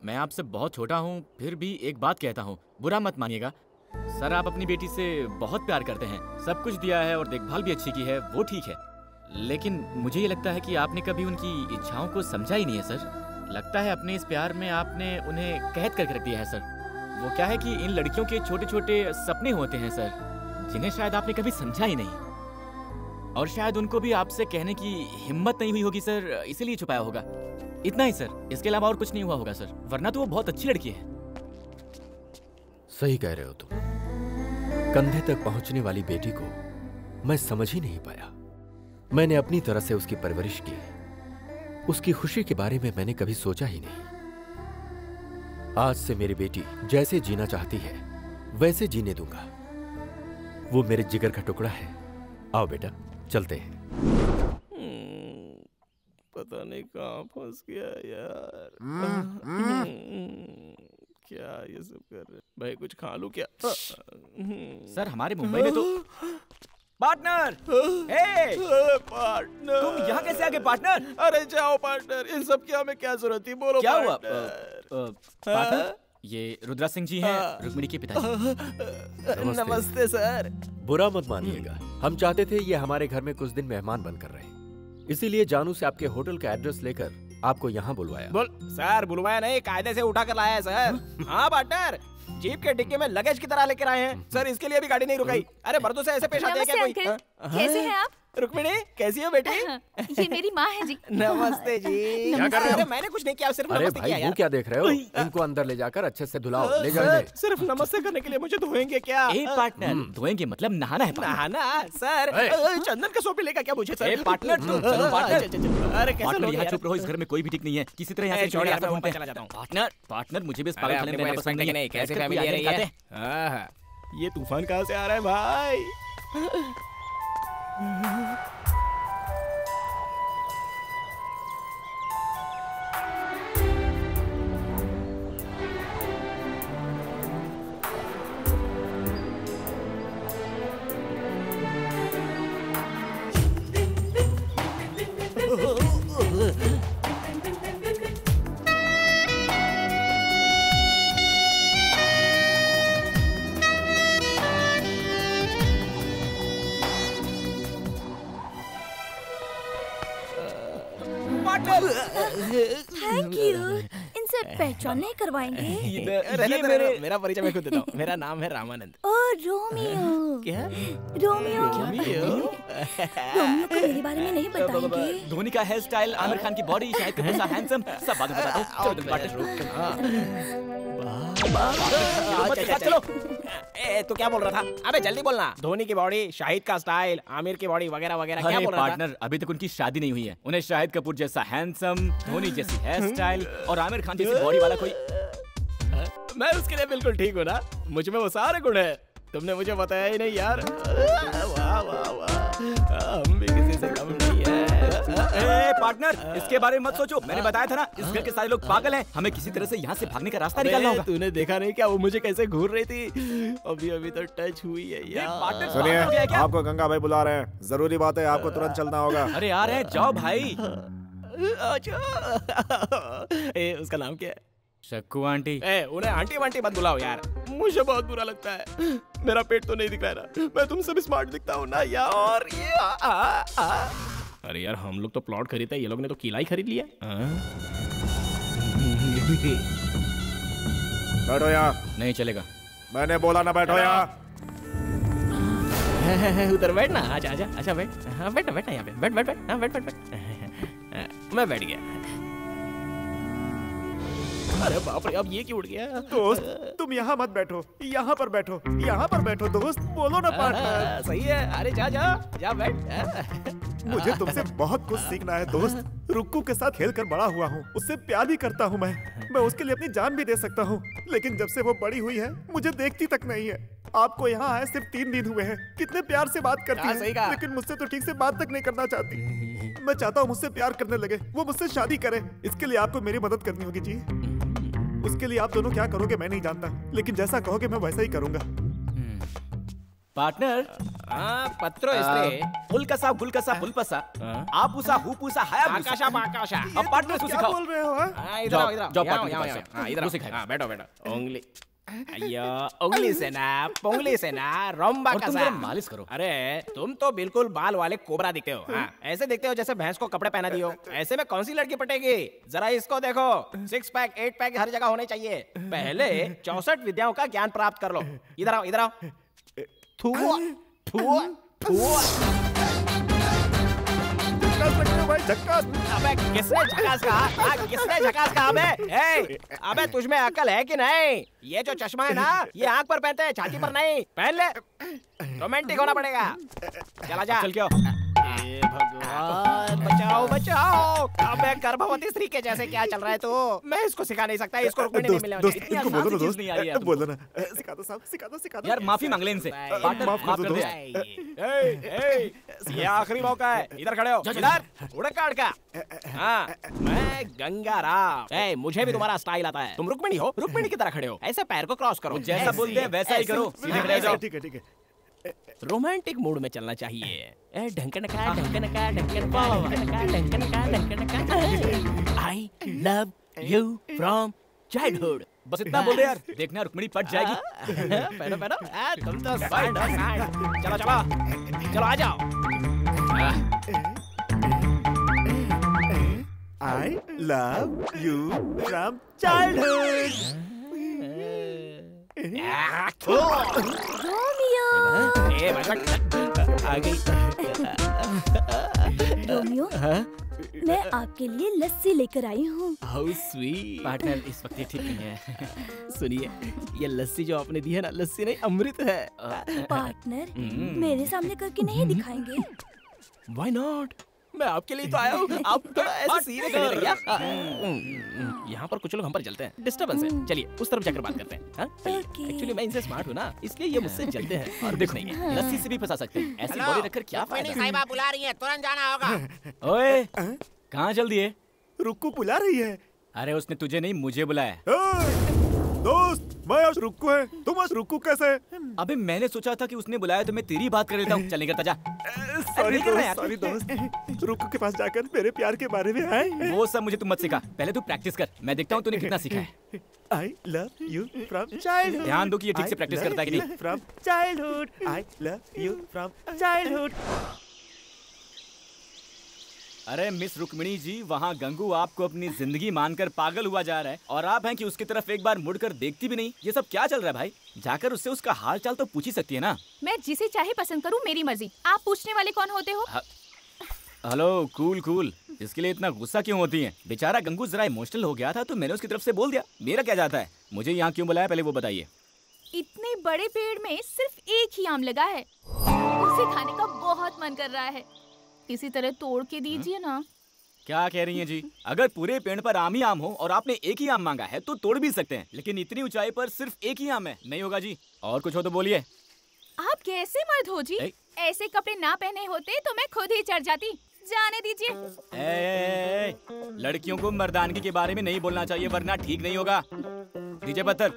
मैं आपसे बहुत छोटा हूँ, फिर भी एक बात कहता हूँ, बुरा मत मानिएगा सर। आप अपनी बेटी से बहुत प्यार करते हैं, सब कुछ दिया है और देखभाल भी अच्छी की है, वो ठीक है। लेकिन मुझे ये लगता है कि आपने कभी उनकी इच्छाओं को समझा ही नहीं है सर। लगता है अपने इस प्यार में आपने उन्हें कैद करके रख दिया है सर। वो क्या है कि इन लड़कियों के छोटे छोटे सपने होते हैं सर, जिन्हें शायद आपने कभी समझा ही नहीं, और शायद उनको भी आपसे कहने की हिम्मत नहीं हुई होगी सर, इसीलिए छुपाया होगा। इतना ही सर, इसके अलावा और कुछ नहीं हुआ होगा सर, वरना तो वो बहुत अच्छी लड़की है। सही कह रहे हो तुम। कंधे तक पहुंचने वाली बेटी को मैं समझ ही नहीं पाया। मैंने अपनी तरह से उसकी परवरिश की, उसकी खुशी के बारे में मैंने कभी सोचा ही नहीं। आज से मेरी बेटी जैसे जीना चाहती है वैसे जीने दूंगा। वो मेरे जिगर का टुकड़ा है। आओ बेटा, चलते हैं। पता नहीं कहाँ फंस गया यार। क्या ये सब कर रहे भाई? कुछ खा लूं क्या? सर हमारे मुंबई में तो पार्टनर, पार्टनर तुम यहाँ कैसे आ गए पार्टनर? अरे जाओ पार्टनर, इन सब की हमें क्या जरूरत थी? बोलो क्या हुआ? पार्टनर। ये रुद्रा सिंह जी हैं, रुक्मिणी के पिताजी। नमस्ते सर। बुरा मत मानिएगा, हम चाहते थे ये हमारे घर में कुछ दिन मेहमान बनकर रहे, इसीलिए जानू से आपके होटल का एड्रेस लेकर आपको यहाँ बुलवाया। बोल सर, बुलवाया नहीं, कायदे से उठा कर लाया है सर। हाँ पार्टनर, जीप के डिक्की में लगेज की तरह लेकर आए हैं सर, इसके लिए भी गाड़ी नहीं रुकाई। अरे मर्दों से ऐसे पेश आते हैं क्या कोई? कैसे हैं आप? रुक्मिणी कैसी हो बेटी? ये मेरी माँ है जी। नमस्ते जी। क्या कर रहे हो? मैंने कुछ नहीं किया, सिर्फ अरे नमस्ते भाई किया वो क्या देख रहे हो? इनको अंदर ले जाकर अच्छे से धुलाओ, ले जाओ इन्हें। सिर्फ नमस्ते करने के लिए मुझे धोएंगे क्या? पार्टनर, धोएंगे मतलब नहाना है? नहाना सर? चंदन का सोप लेगा क्या मुझे सर? पार्टनर चलो पार्टनर। अरे कैसे लोग यहाँ चुप रहो, इस घर में कोई भी ठीक नहीं है। किसी तरह यहाँ से छोड़ यार, मैं ढूंढते चला जाता हूँ। पार्टनर मुझे भी इस पागलखाने में रहना पसंद नहीं है। कैसे फैमिली रही है? ये तूफान कहाँ से आ रहा है भाई? Thank you. इनसे पहचान नहीं करवाएंगे? मेरा परिचय मैं खुद देता हूँ। मेरा नाम है रामानंद। ओ रोमियो। क्या? रोमियो। रोमियो को मेरे बारे में नहीं बताएंगे? धोनी का हेयर स्टाइल, आमिर खान की बॉडी, शाहिद कपूर सा हैंडसम, सब बाद में बताता हूँ। चलो तुम पार्टनर चलो। तू क्या बोल रहा था? अबे जल्दी बोलना। धोनी की बॉडी, शाहिद का स्टाइल, आमिर की बॉडी वगैरह वगैरह क्या बोल रहा था? पार्टनर अभी तक उनकी शादी नहीं हुई है। उन्हें शाहिद कपूर जैसा हैंडसम, धोनी जैसी हेयर स्टाइल और आमिर खान जैसी बॉडी वाला कोई। मैं उसके लिए बिल्कुल ठीक हूँ ना? मुझ में वो सारे गुण है। तुमने मुझे बताया ही नहीं यार। वाह वाह वाह, हम भी किसी से कम नहीं है। पार्टनर इसके बारे में मत सोचो, मैंने बताया था ना, इस घर के सारे लोग पागल हैं। हमें किसी तरह से यहाँ से भागने का रास्ता निकालना होगा। तूने देखा नहीं क्या वो मुझे कैसे घूर रही थी? अभी अभी तो टच हुई है यार। सुनिए, आपको गंगा भाई बुला रहे हैं, जरूरी बात है, आपको तुरंत चलना होगा। अरे यार है, जाओ भाई। उसका नाम क्या है? शक्कू आंटी। उन्हें आंटी वांटी मत बुलाओ यार, मुझे बहुत बुरा लगता है। मेरा पेट तो नहीं दिख रहा है ना, मैं तुमसे भी स्मार्ट दिखता हूँ ना यार। अरे यार हम लोग तो प्लॉट खरीदते हैं, ये लोग ने तो किला ही खरीद लिया। बैठो यहाँ। नहीं चलेगा। मैंने बोला ना बैठो यहाँ। उधर बैठ ना। आजा आजा, अच्छा बैठ। हाँ बैठ ना, बैठ ना यहाँ पे, बैठ बैठ बैठ। हाँ बैठ बैठ बैठ। मैं बैठ गया। अरे बाप रे, अब ये क्यों उड़ गया? दोस्त तुम यहाँ मत बैठो, यहाँ पर बैठो, यहाँ पर बैठो दोस्त। बोलो ना पार्टनर। सही है। अरे जा जा जा बैठ। मुझे तुमसे बहुत कुछ सीखना है दोस्त। रुक्कू के साथ खेल कर बड़ा हुआ हूँ, उससे प्यार भी करता हूँ मैं उसके लिए अपनी जान भी दे सकता हूँ, लेकिन जब से वो बड़ी हुई है मुझे देखती तक नहीं है। आपको यहाँ आए सिर्फ 3 दिन हुए हैं, कितने प्यार से बात करती है, लेकिन मुझसे तो ठीक से बात तक नहीं करना चाहती। मैं चाहता हूँ मुझसे प्यार करने लगे, वो मुझसे शादी करे। इसके लिए आपको मेरी मदद करनी होगी जी। उसके लिए आप दोनों क्या करोगे मैं नहीं जानता, लेकिन जैसा कहोगे मैं वैसा ही करूंगा। पार्टनर पत्रो इस्त्रे फुलकसा गुलकसा फुलपसा आपूसा हुपूसा आकाशा आकाशा। अब पार्टनर को सिखाओ। बोल रहे हो? इधर आओ, इधर आओ, जाओ यहाँ पार्टनर यहाँ के पास। यहाँ, इधर आओ। सिखाओ। हाँ बैठो बैठो। उंगली अयो उंगली से ना, पोंगली से ना, रोम्बा और का तुम सा। जरा मालिश करो। अरे तुम तो बिल्कुल बाल वाले कोबरा दिखते हो। हाँ, ऐसे दिखते हो जैसे भैंस को कपड़े पहना दियो। ऐसे में कौन सी लड़की पटेगी? जरा इसको देखो, 6 पैक 8 पैक हर जगह होने चाहिए। पहले 64 विद्याओं का ज्ञान प्राप्त कर लो। इधर आओ, इधर आओ। थुआ थुआ थुआ। भाई झक्कास। अबे किसने झकास कहा? किसने झकास कहा? अबे तुझमें अकल है कि नहीं? ये जो चश्मा है ना, ये आंख पर पहनते हैं, छाती पर नहीं। पहन ले, रोमांटिक होना पड़ेगा। चला जा। चल क्या? हे भगवान, बचाओ बचाओ। अबे गर्भवती स्त्री के जैसे क्या चल रहा है तू? मैं इसको सिखा नहीं सकता, इसको रुकने नहीं मिलेगा। दोस्त इनको बोलो ना दोस्त, नहीं आ रही है बोलो ना, सिखा दो साहब, सिखा दो यार, माफी मांग ले इनसे। पार्टनर, माफ कर दो ये आखिरी मौका है, इधर खड़े हो। इधर उड़ काट का। हाँ, मैं गंगाराम। मुझे भी तुम्हारा स्टाइल आता है। तुम रुक्मिणी हो, रुक्मिणी की तरह खड़े हो। ऐसे पैर को क्रॉस करो। जैसा बोलते हैं वैसा ही करो, सीधे खड़े हो जाओ। ठीक है ठीक है। रोमांटिक मूड में चलना चाहिए। ढंकनका ढंकनका ढंकनका ढंकनका ढंकनका। I love you from childhood. बस इतना बोल दे यार, देखना रुक्मिणी पट जाएगी। पहनो पहनो, तुम तो साइड चलो चलो चलो, आ जाओ। I love you from childhood. Romeo. आ गई। रोमियो, मैं आपके लिए लस्सी लेकर आई हूँ। How sweet. पार्टनर इस वक्त ये ठीक नहीं है। सुनिए, ये लस्सी जो आपने दी है ना, लस्सी नहीं अमृत है। पार्टनर, मेरे सामने करके नहीं दिखाएंगे? Why not? मैं आपके लिए तो आया हूँ। आप थोड़ा ऐसे सीधे खड़े रहिए। यहाँ पर कुछ लोग हम पर जलते हैं, डिस्टर्बेंस है। चलिए उस तरफ जाकर बात करते हैं। Okay. एक्चुअली मैं इनसे स्मार्ट हूँ ना, इसलिए ये मुझसे जलते हैं। और देखो नहीं है, लस्सी से भी फंसा सकते हैं। ऐसी बॉडी रखकर क्या फायदा? साहिबा बुला रही है, तुरंत जाना होगा। ओए, कहाँ चल दिए? रुक्कू बुला रही है। अरे उसने तुझे नहीं, मुझे बुलाया। दोस्त, मैं आज रुक्कू है, तुम आज रुक्कू कैसे? अबे मैंने सोचा था कि उसने बुलाया तो मैं तेरी बात कर लेता हूँ। चल नहीं करता, जा। सॉरी दोस्त, रुक्कू के पास जाकर मेरे प्यार के बारे में आए। वो सब मुझे तुम मत सिखा, पहले तू प्रैक्टिस कर। मैं देखता हूँ तूने कितना सीखा है। I love you from childhood। ध्यान दो कि ये ठीक से प्रैक्टिस करता है कि नहीं। From childhood, I love you from childhood। अरे मिस रुक्मिणी जी, वहाँ गंगू आपको अपनी जिंदगी मानकर पागल हुआ जा रहा है और आप हैं कि उसकी तरफ एक बार मुड़कर देखती भी नहीं। ये सब क्या चल रहा है भाई? जाकर उससे उसका हाल चाल तो पूछ ही सकती है ना। मैं जिसे चाहे पसंद करूँ, मेरी मर्जी। आप पूछने वाले कौन होते हो? हेलो, कूल कूल, इसके लिए इतना गुस्सा क्यों होती हैं? बेचारा गंगू जरा इमोशनल हो गया था तो मैंने उसकी तरफ से बोल दिया। मेरा क्या जाता है? मुझे यहाँ क्यों बुलाया, पहले वो बताइए। इतने बड़े पेड़ में सिर्फ एक ही आम लगा है, उसे खाने का बहुत मन कर रहा है। इसी तरह तोड़ के दीजिए ना। क्या कह रही हैं जी? अगर पूरे पेड़ पर आम ही आम हो और आपने एक ही आम मांगा है तो तोड़ भी सकते हैं, लेकिन इतनी ऊंचाई पर सिर्फ एक ही आम है, नहीं होगा जी। और कुछ हो तो बोलिए। आप कैसे मर्द हो जी? ऐसे कपड़े ना पहने होते तो मैं खुद ही चढ़ जाती। जाने दीजिए। लड़कियों को मर्दानगी के बारे में नहीं बोलना चाहिए, वरना ठीक नहीं होगा। दीजिए पत्थर।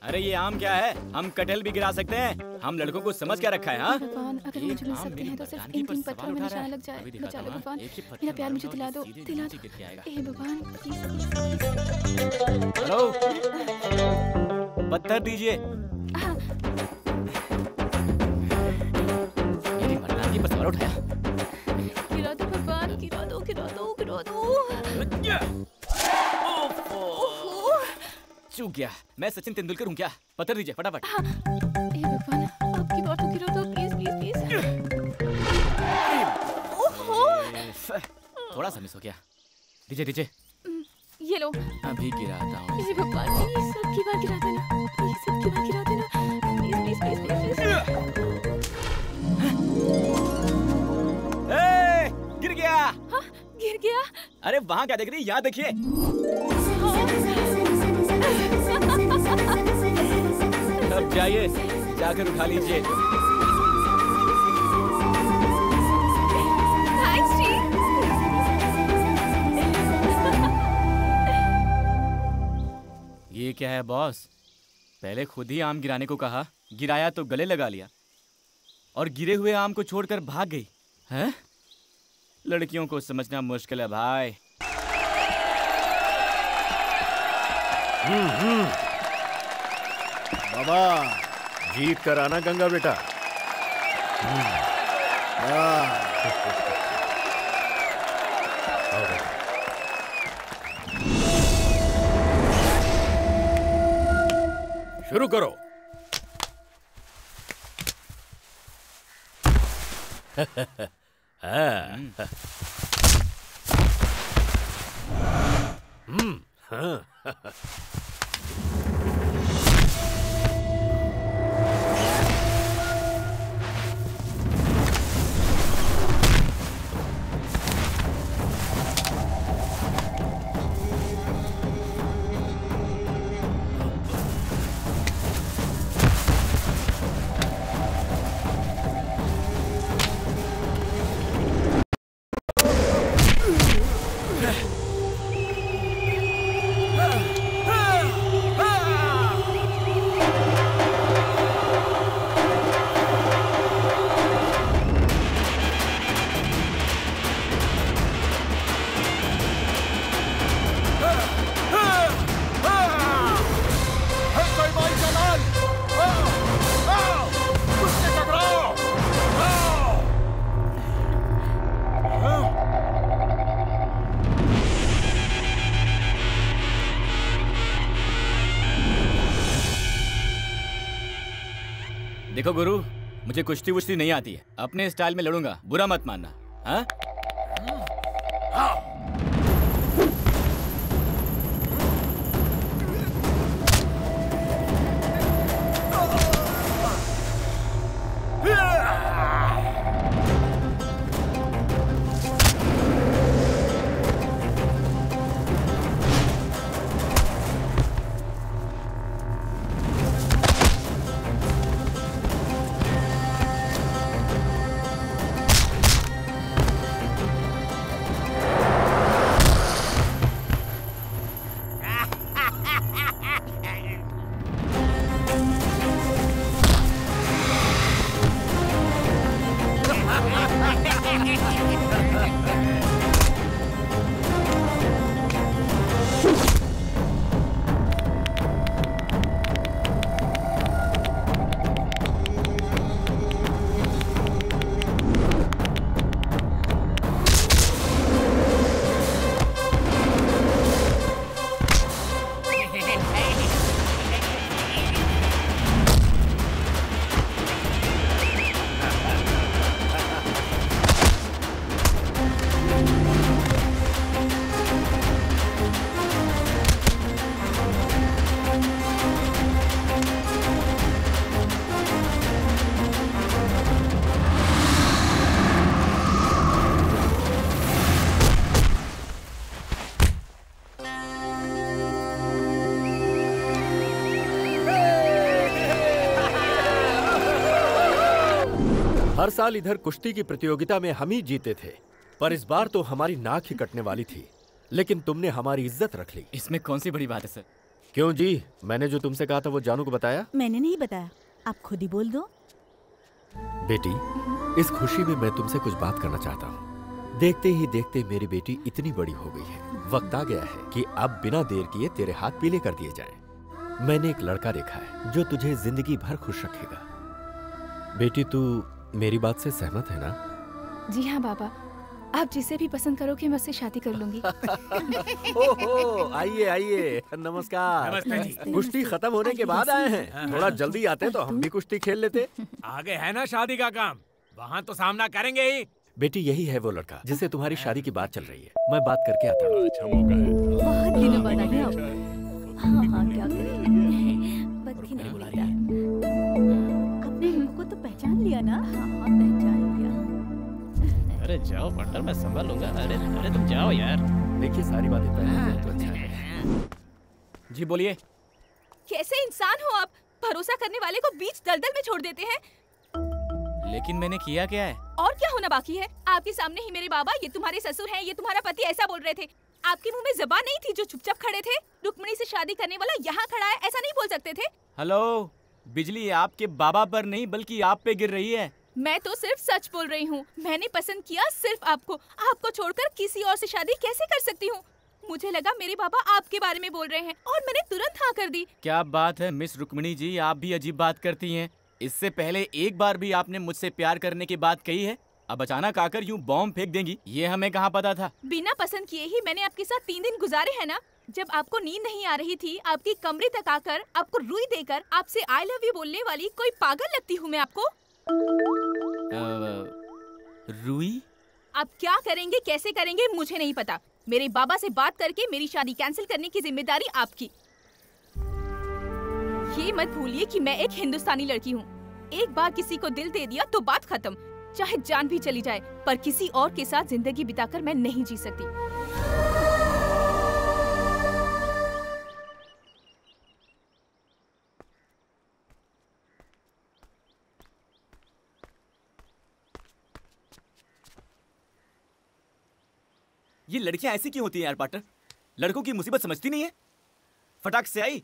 अरे ये आम क्या है? हम कटहल भी गिरा सकते हैं। हम लड़कों को समझ क्या रखा है? हाँ, भगवान, अगर मुझे मिल सकते हैं तो सिर्फ इन 3 पत्थरों में निशाना लग जाए। बचा लो भगवान, मेरा प्यार मुझे दिला दो, दिला दो। हे भगवान, हेलो, पत्थर दीजिए। मेरी मर्दानगी पर सवाल उठाया। गिरा दो भगवान, गिरा दो, गिरा दो, गिरा दो। चूक गया। मैं सचिन तेंदुलकर हूँ क्या? पत्थर दीजिए फटाफट। हे भगवान, आपकी बात को गिरा दो, प्लीज प्लीज प्लीज। ओहो, थोड़ा सा मिस हो गया। दीजिए दीजिए। ये लो। अभी गिराता हूँ। हे भगवान, प्लीज सबकी बात गिरा देना, प्लीज सबकी बात गिरा देना, प्लीज प्लीज प्लीज प्लीज। गिर गया। हाँ, गिर गया। अरे वहाँ क्या देख रही है? यहाँ देखिए। अब जाइए, जाकर उठा लीजिए। थैंक्स जी। ये क्या है बॉस? पहले खुद ही आम गिराने को कहा, गिराया तो गले लगा लिया और गिरे हुए आम को छोड़कर भाग गई। हैं? लड़कियों को समझना मुश्किल है भाई। बाबा, जीत कर आना गंगा बेटा। शुरू करो। देखो गुरु, मुझे कुश्ती वुश्ती नहीं आती है, अपने स्टाइल में लड़ूंगा, बुरा मत मानना। हाँ? हर साल इधर कुश्ती की प्रतियोगिता में हम ही जीते थे, पर इस बार तो हमारी नाक ही कटने वाली थी, लेकिन तुमने हमारी इज्जत रख ली। इसमें कौन सी बड़ी बात है सर? क्यों जी, मैंने जो तुमसे कहा था वो जानू को बताया? मैंने नहीं बताया, आप खुद ही बोल दो। बेटी, इस खुशी में मैं तुमसे कुछ बात करना चाहता हूँ। देखते ही देखते मेरी बेटी इतनी बड़ी हो गई है, वक्त आ गया है कि अब बिना देर किए तेरे हाथ पीले कर दिए जाएं। मैंने एक लड़का देखा है जो तुझे जिंदगी भर खुश रखेगा। बेटी, तू मेरी बात से सहमत है ना? जी हाँ बाबा, आप जिसे भी पसंद करोगे मैं उससे शादी कर लूंगी। ओहो, आइए आइए, नमस्कार। नमस्ते जी। कुश्ती खत्म होने के बाद आए हैं, थोड़ा जल्दी आते तो हम भी कुश्ती खेल लेते। आगे है ना शादी का काम, वहाँ तो सामना करेंगे ही। बेटी, यही है वो लड़का जिससे तुम्हारी शादी की बात चल रही है। मैं बात करके आता हूँ। अच्छा मौका है। बहुत दिनों बाद आ गया। हाँ हाँ, क्या करें, बत्ती नहीं बुला रही। अपने लोगों को तो पहचान लिया ना? हाँ हाँ, पहचान लिया। अरे जाओ पार्टनर, मैं संभाल लूंगा। अरे अरे तुम जाओ यार। देखिए, सारी बातें तय हो जाए तो अच्छा है। जी बोलिए। कैसे इंसान हो आप, भरोसा करने वाले को बीच दलदल में छोड़ देते हैं। लेकिन मैंने किया क्या है? और क्या होना बाकी है? आपके सामने ही मेरे बाबा, ये तुम्हारे ससुर हैं, ये तुम्हारा पति, ऐसा बोल रहे थे। आपके मुंह में ज़बान नहीं थी जो चुपचाप खड़े थे? रुक्मिणी से शादी करने वाला यहाँ खड़ा है, ऐसा नहीं बोल सकते थे? हेलो, बिजली आपके बाबा पर नहीं बल्कि आप पे गिर रही है। मैं तो सिर्फ सच बोल रही हूँ। मैंने पसंद किया सिर्फ आपको। आपको छोड़कर किसी और से शादी कैसे कर सकती हूँ? मुझे लगा मेरे बाबा आपके बारे में बोल रहे हैं और मैंने तुरंत हाँ कर दी। क्या बात है मिस रुक्मिणी जी, आप भी अजीब बात करती हैं। इससे पहले एक बार भी आपने मुझसे प्यार करने की बात कही है, अब अचानक आकर यूं बॉम्ब फेंक देंगी, ये हमें कहाँ पता था। बिना पसंद किए ही मैंने आपके साथ 3 दिन गुजारे हैं ना। जब आपको नींद नहीं आ रही थी, आपकी कमरे तक आकर आपको रुई देकर आपसे आई लव यू बोलने वाली कोई पागल लगती हूँ मैं आपको? रुई? आप क्या करेंगे, कैसे करेंगे, मुझे नहीं पता। मेरे बाबा से बात करके मेरी शादी कैंसिल करने की जिम्मेदारी आपकी। ये मत भूलिए कि मैं एक हिंदुस्तानी लड़की हूँ। एक बार किसी को दिल दे दिया तो बात खत्म, चाहे जान भी चली जाए, पर किसी और के साथ जिंदगी बिताकर मैं नहीं जी सकती। ये लड़कियां ऐसी क्यों होती हैं यार पार्टनर? लड़कों की मुसीबत समझती नहीं है। फटाक से आई,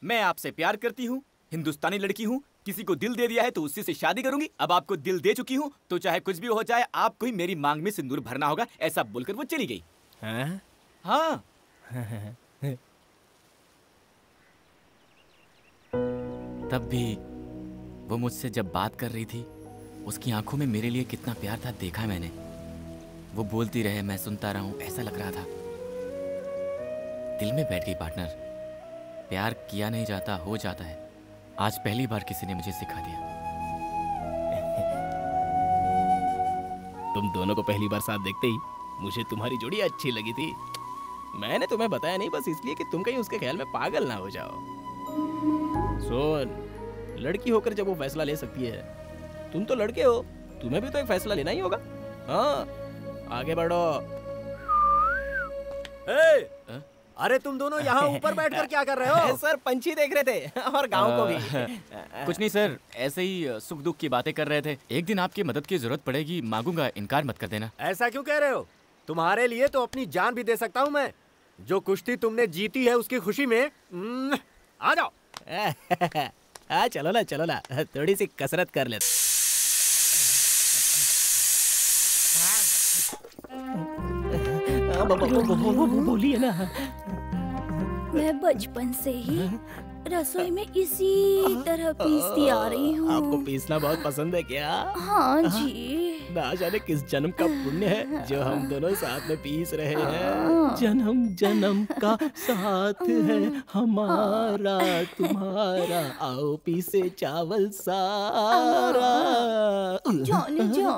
मैं आपसे प्यार करती हूँ, हिंदुस्तानी लड़की हूँ, किसी को दिल दे दिया है तो उसी से शादी करूंगी। अब आपको दिल दे चुकी हूँ तो चाहे कुछ भी हो जाए, आपको ही मेरी मांग में सिंदूर भरना होगा, ऐसा बोलकर वो चली गई। हाँ। तब भी वो मुझसे जब बात कर रही थी, उसकी आंखों में मेरे लिए कितना प्यार था देखा मैंने। वो बोलती रहे, मैं सुनता रहा हूँ, ऐसा लग रहा था दिल में बैठ गई। पार्टनर, प्यार किया नहीं जाता, हो जाता है। आज पहली बार किसी ने मुझे सिखा दिया। तुम दोनों को पहली बार साथ देखते ही मुझे तुम्हारी जोड़ी अच्छी लगी थी। मैंने तुम्हें बताया नहीं बस इसलिए कि तुम कहीं उसके ख्याल में पागल ना हो जाओ। सुन, लड़की होकर जब वो फैसला ले सकती है, तुम तो लड़के हो, तुम्हें भी तो एक फैसला लेना ही होगा। हाँ, आगे बढ़ो। अरे तुम दोनों यहाँ ऊपर बैठकर क्या कर रहे हो? सर पंछी देख रहे थे और गांव को भी। कुछ नहीं सर, ऐसे ही सुख दुख की बातें कर रहे थे। एक दिन आपकी मदद की जरूरत पड़ेगी, मांगूंगा, इनकार मत कर देना। ऐसा क्यों कह रहे हो? तुम्हारे लिए तो अपनी जान भी दे सकता हूँ मैं। जो कुश्ती तुमने जीती है उसकी खुशी में आ जाओ। चलो ना, थोड़ी सी कसरत कर ले। बोलिए ना। मैं बचपन से ही रसोई में इसी तरह पीसती आ रही हूँ। आपको पीसना बहुत पसंद है क्या? हाँ जी। ना जाने किस जन्म का पुण्य है जो हम दोनों साथ में पीस रहे हैं। जन्म जन्म का साथ है हमारा तुम्हारा, आओ पीसे चावल सारा। जाने जा।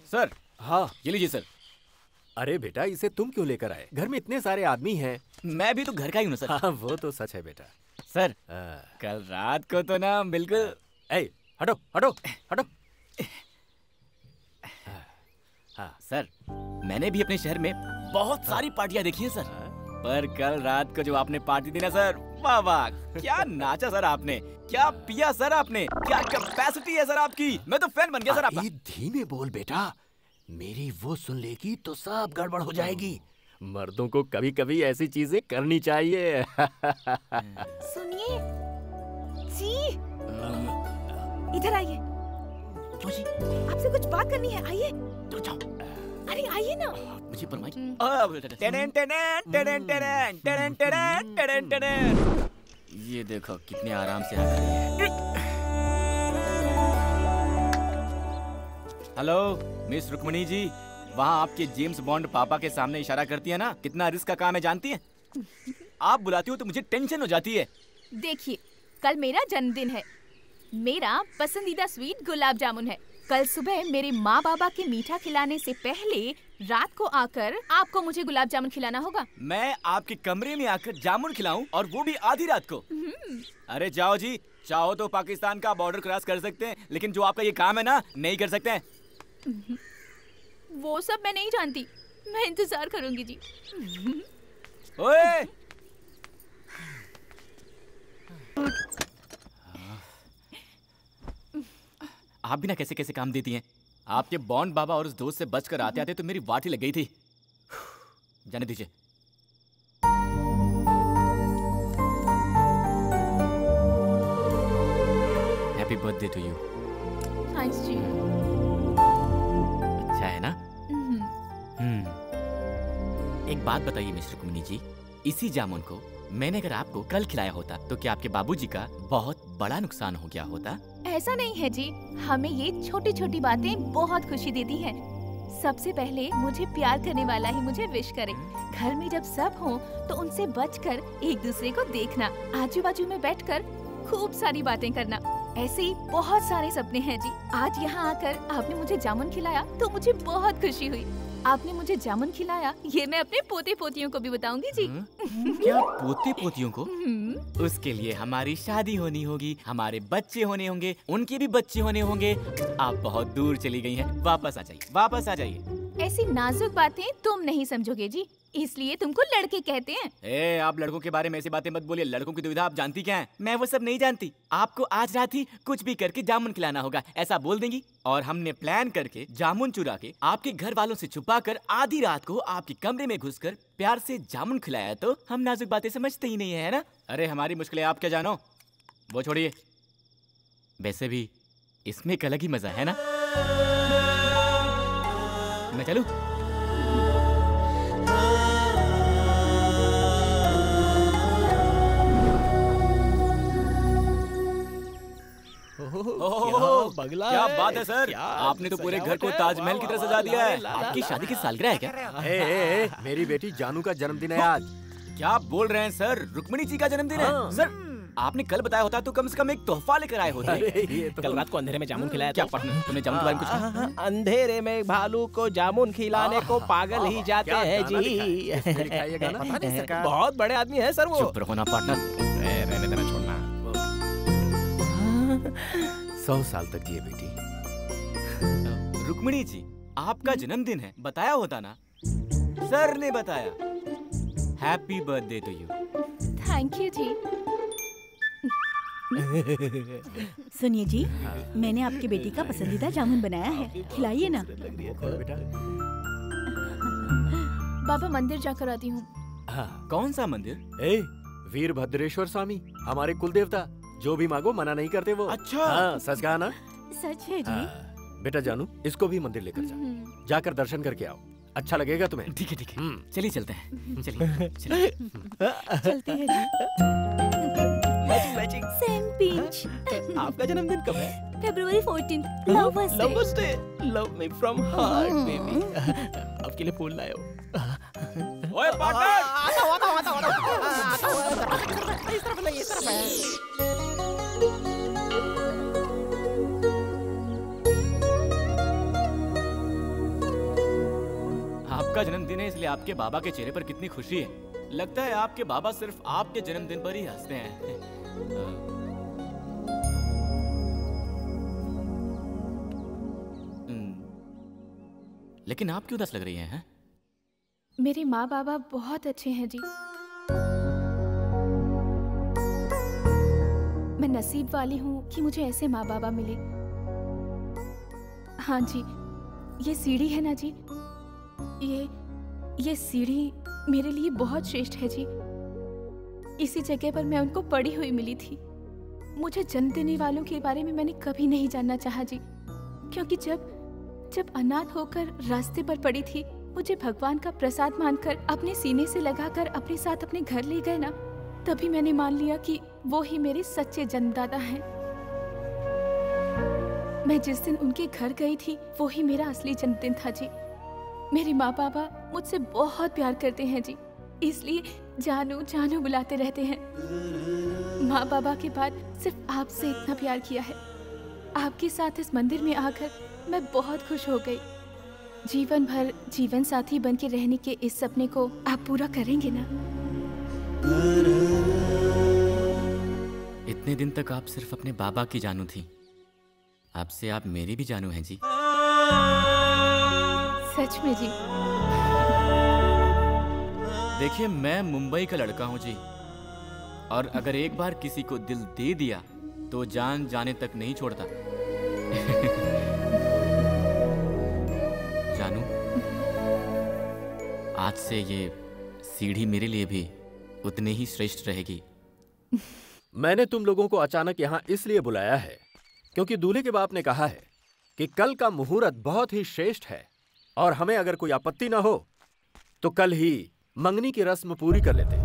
सर, हाँ ये लीजिए सर। अरे बेटा, इसे तुम क्यों लेकर आए? घर में इतने सारे आदमी हैं। मैं भी तो घर का ही हूँ सर। हाँ, वो तो सच है बेटा। सर, कल रात को तो ना बिल्कुल। हटो हटो हटो। हाँ सर, मैंने भी अपने शहर में बहुत सारी पार्टियां देखी हैं सर, पर कल रात को जो आपने पार्टी दी ना सर, वाह वाह, क्या नाचा सर आपने, क्या पिया सर आपने, क्या कैपेसिटी है सर आपकी। मैं तो फैन बन गया सर आपका। धीमे बोल बेटा, मेरी वो सुन लेगी तो सब गड़बड़ हो जाएगी। मर्दों को कभी कभी ऐसी चीजें करनी चाहिए। सुनिए जी, इधर आइए। आपसे कुछ बात करनी है, आइए। तो जाओ। अरे आइए ना। मुझे परमाई। ये देखो कितने आराम से आ रही है। हेलो मिस रुक्मणी जी, वहाँ आपके जेम्स बॉन्ड पापा के सामने इशारा करती है ना, कितना रिस्क का काम है जानती है? आप बुलाती हो तो मुझे टेंशन हो जाती है। देखिए, कल मेरा जन्मदिन है, मेरा पसंदीदा स्वीट गुलाब जामुन है। कल सुबह मेरे माँ बाबा के मीठा खिलाने से पहले रात को आकर आपको मुझे गुलाब जामुन खिलाना होगा। मैं आपके कमरे में आकर जामुन खिलाऊं, और वो भी आधी रात को? अरे जाओ जी, चाहो तो पाकिस्तान का बॉर्डर क्रॉस कर सकते हैं, लेकिन जो आपका ये काम है ना, नहीं कर सकते हैं। वो सब मैं नहीं जानती, मैं इंतजार करूंगी जी। ओए! आप भी ना कैसे कैसे काम देती हैं। आपके बॉन्ड बाबा और उस दोस्त से बचकर आते आते तो मेरी वाटी लग गई थी। जाने दीजिए। Happy birthday to you. Thanks जी। अच्छा है ना? एक बात बताइए मिस्टर कुमनी जी, इसी जामुन को मैंने अगर आपको कल खिलाया होता तो क्या आपके बाबूजी का बहुत बड़ा नुकसान हो गया होता? ऐसा नहीं है जी, हमें ये छोटी छोटी बातें बहुत खुशी देती हैं। सबसे पहले मुझे प्यार करने वाला ही मुझे विश करे। घर में जब सब हों तो उनसे बचकर एक दूसरे को देखना, आजू बाजू में बैठकर खूब सारी बातें करना, ऐसे ही बहुत सारे सपने हैं जी। आज यहाँ आकर आपने मुझे जामुन खिलाया तो मुझे बहुत खुशी हुई। आपने मुझे जामुन खिलाया, ये मैं अपने पोते पोतियों को भी बताऊंगी जी। क्या पोते पोतियों को? उसके लिए हमारी शादी होनी होगी, हमारे बच्चे होने होंगे, उनके भी बच्चे होने होंगे। आप बहुत दूर चली गई हैं, वापस आ जाइए, वापस आ जाइए। ऐसी नाजुक बातें तुम नहीं समझोगे जी, इसलिए तुमको लड़के कहते हैं। आप लड़कों के बारे में ऐसी बातें मत बोलिए। लड़कों की दुविधा आप जानती क्या है? मैं वो सब नहीं जानती। आपको आज रात ही कुछ भी करके जामुन खिलाना होगा, ऐसा बोल देंगी, और हमने प्लान करके जामुन चुरा के आपके घर वालों से छुपा कर आधी रात को आपके कमरे में घुसकर प्यार से जामुन खिलाया तो हम नाजुक बातें समझते ही नहीं है ना? अरे हमारी मुश्किलें आप क्या जानो, वो छोड़िए। वैसे भी इसमें एक अलग ही मजा है ना। मैं चलूं? बगला क्या बात है सर, आपने तो पूरे घर को ताजमहल की तरह सजा दिया है। आपकी शादी की सालगिरह है क्या? मेरी बेटी जानू का जन्मदिन है आज। क्या बोल रहे हैं सर? रुक्मिणी जी का जन्मदिन है? सर आपने कल बताया होता तो कम से कम एक तोहफा लेकर आए होते। अरे ये तो कल रात को अंधेरे में जामुन खिलाया क्या था। पार्टनर, तुमने जामुन के बारे में कुछ कहा? अंधेरे में भालू को जामुन खिलाने को पागल ही जाते हैं जी। पता नहीं सरकार। बहुत बड़े आदमी है सर वो। चुप रहो ना पार्टनर। रहने देना, छोड़ना। 100 साल तक जिए बेटी। रुक्मिणी जी, आपका जन्मदिन है, बताया होता ना। सर ने बताया। Happy birthday to you. Thank you जी। सुनिए जी, मैंने आपकी बेटी का पसंदीदा जामुन बनाया है, खिलाइए ना। बाबा मंदिर जाकर आती हूँ। कौन सा मंदिर? वीरभद्रेश्वर स्वामी, हमारे कुल देवता। जो भी मांगो मना नहीं करते वो। अच्छा। हाँ, सच कहा ना? सच है जी। बेटा जानू, इसको भी मंदिर लेकर जा। जाकर दर्शन करके आओ, अच्छा लगेगा तुम्हें। ठीक है ठीक है, चलिए चलते हैं। चलिए चलते हैं जी। Same pinch. आपका जन्मदिन कब है? February 14th, Lovers Day। Lovers Day। Love me from heart, baby। आपके लिए फूल लाए हो। ओए पार्टनर! इस तरफ नहीं, इस तरफ है। आपका जन्मदिन है इसलिए आपके बाबा के चेहरे पर कितनी खुशी है। लगता है आपके बाबा सिर्फ आपके जन्मदिन पर ही हंसते हैं। लेकिन आप क्यों उदास लग रही हैं? मेरे माँ बाबा बहुत अच्छे हैं जी। मैं नसीब वाली हूँ कि मुझे ऐसे माँ बाबा मिले। हाँ जी, ये सीढ़ी है ना जी, ये सीढ़ी मेरे लिए बहुत श्रेष्ठ है जी। इसी जगह पर मैं उनको पड़ी हुई मिली थी। मुझे जन्म देने वालों के बारे में मैंने कभी नहीं जानना चाहा जी, क्योंकि जब अनाथ होकर रास्ते पर पड़ी थी, मुझे भगवान का प्रसाद मानकर अपने सीने से लगाकर अपने साथ अपने घर ले गए ना, तभी मैंने मान लिया कि वो ही मेरे सच्चे जन्मदाता हैं। मैं जिस दिन उनके घर गई थी, वो ही मेरा असली जन्मदिन था जी। मेरे माँ बाबा मुझसे बहुत प्यार करते हैं जी, इसलिए जानू जानू बुलाते रहते हैं। माँ बाबा के बाद सिर्फ आपसे इतना प्यार किया है। आपके साथ इस मंदिर में आकर मैं बहुत खुश हो गई। जीवन भर जीवन साथी बन के रहने के इस सपने को आप पूरा करेंगे ना? इतने दिन तक आप सिर्फ अपने बाबा की जानू थी, अब से आप मेरी भी जानू हैं जी। सच में जी? देखिए, मैं मुंबई का लड़का हूँ जी, और अगर एक बार किसी को दिल दे दिया तो जान जाने तक नहीं छोड़ता। जानू, आज से ये सीढ़ी मेरे लिए भी उतनी ही श्रेष्ठ रहेगी। मैंने तुम लोगों को अचानक यहाँ इसलिए बुलाया है क्योंकि दूल्हे के बाप ने कहा है कि कल का मुहूर्त बहुत ही श्रेष्ठ है, और हमें अगर कोई आपत्ति ना हो तो कल ही मंगनी की रस्म पूरी कर लेते।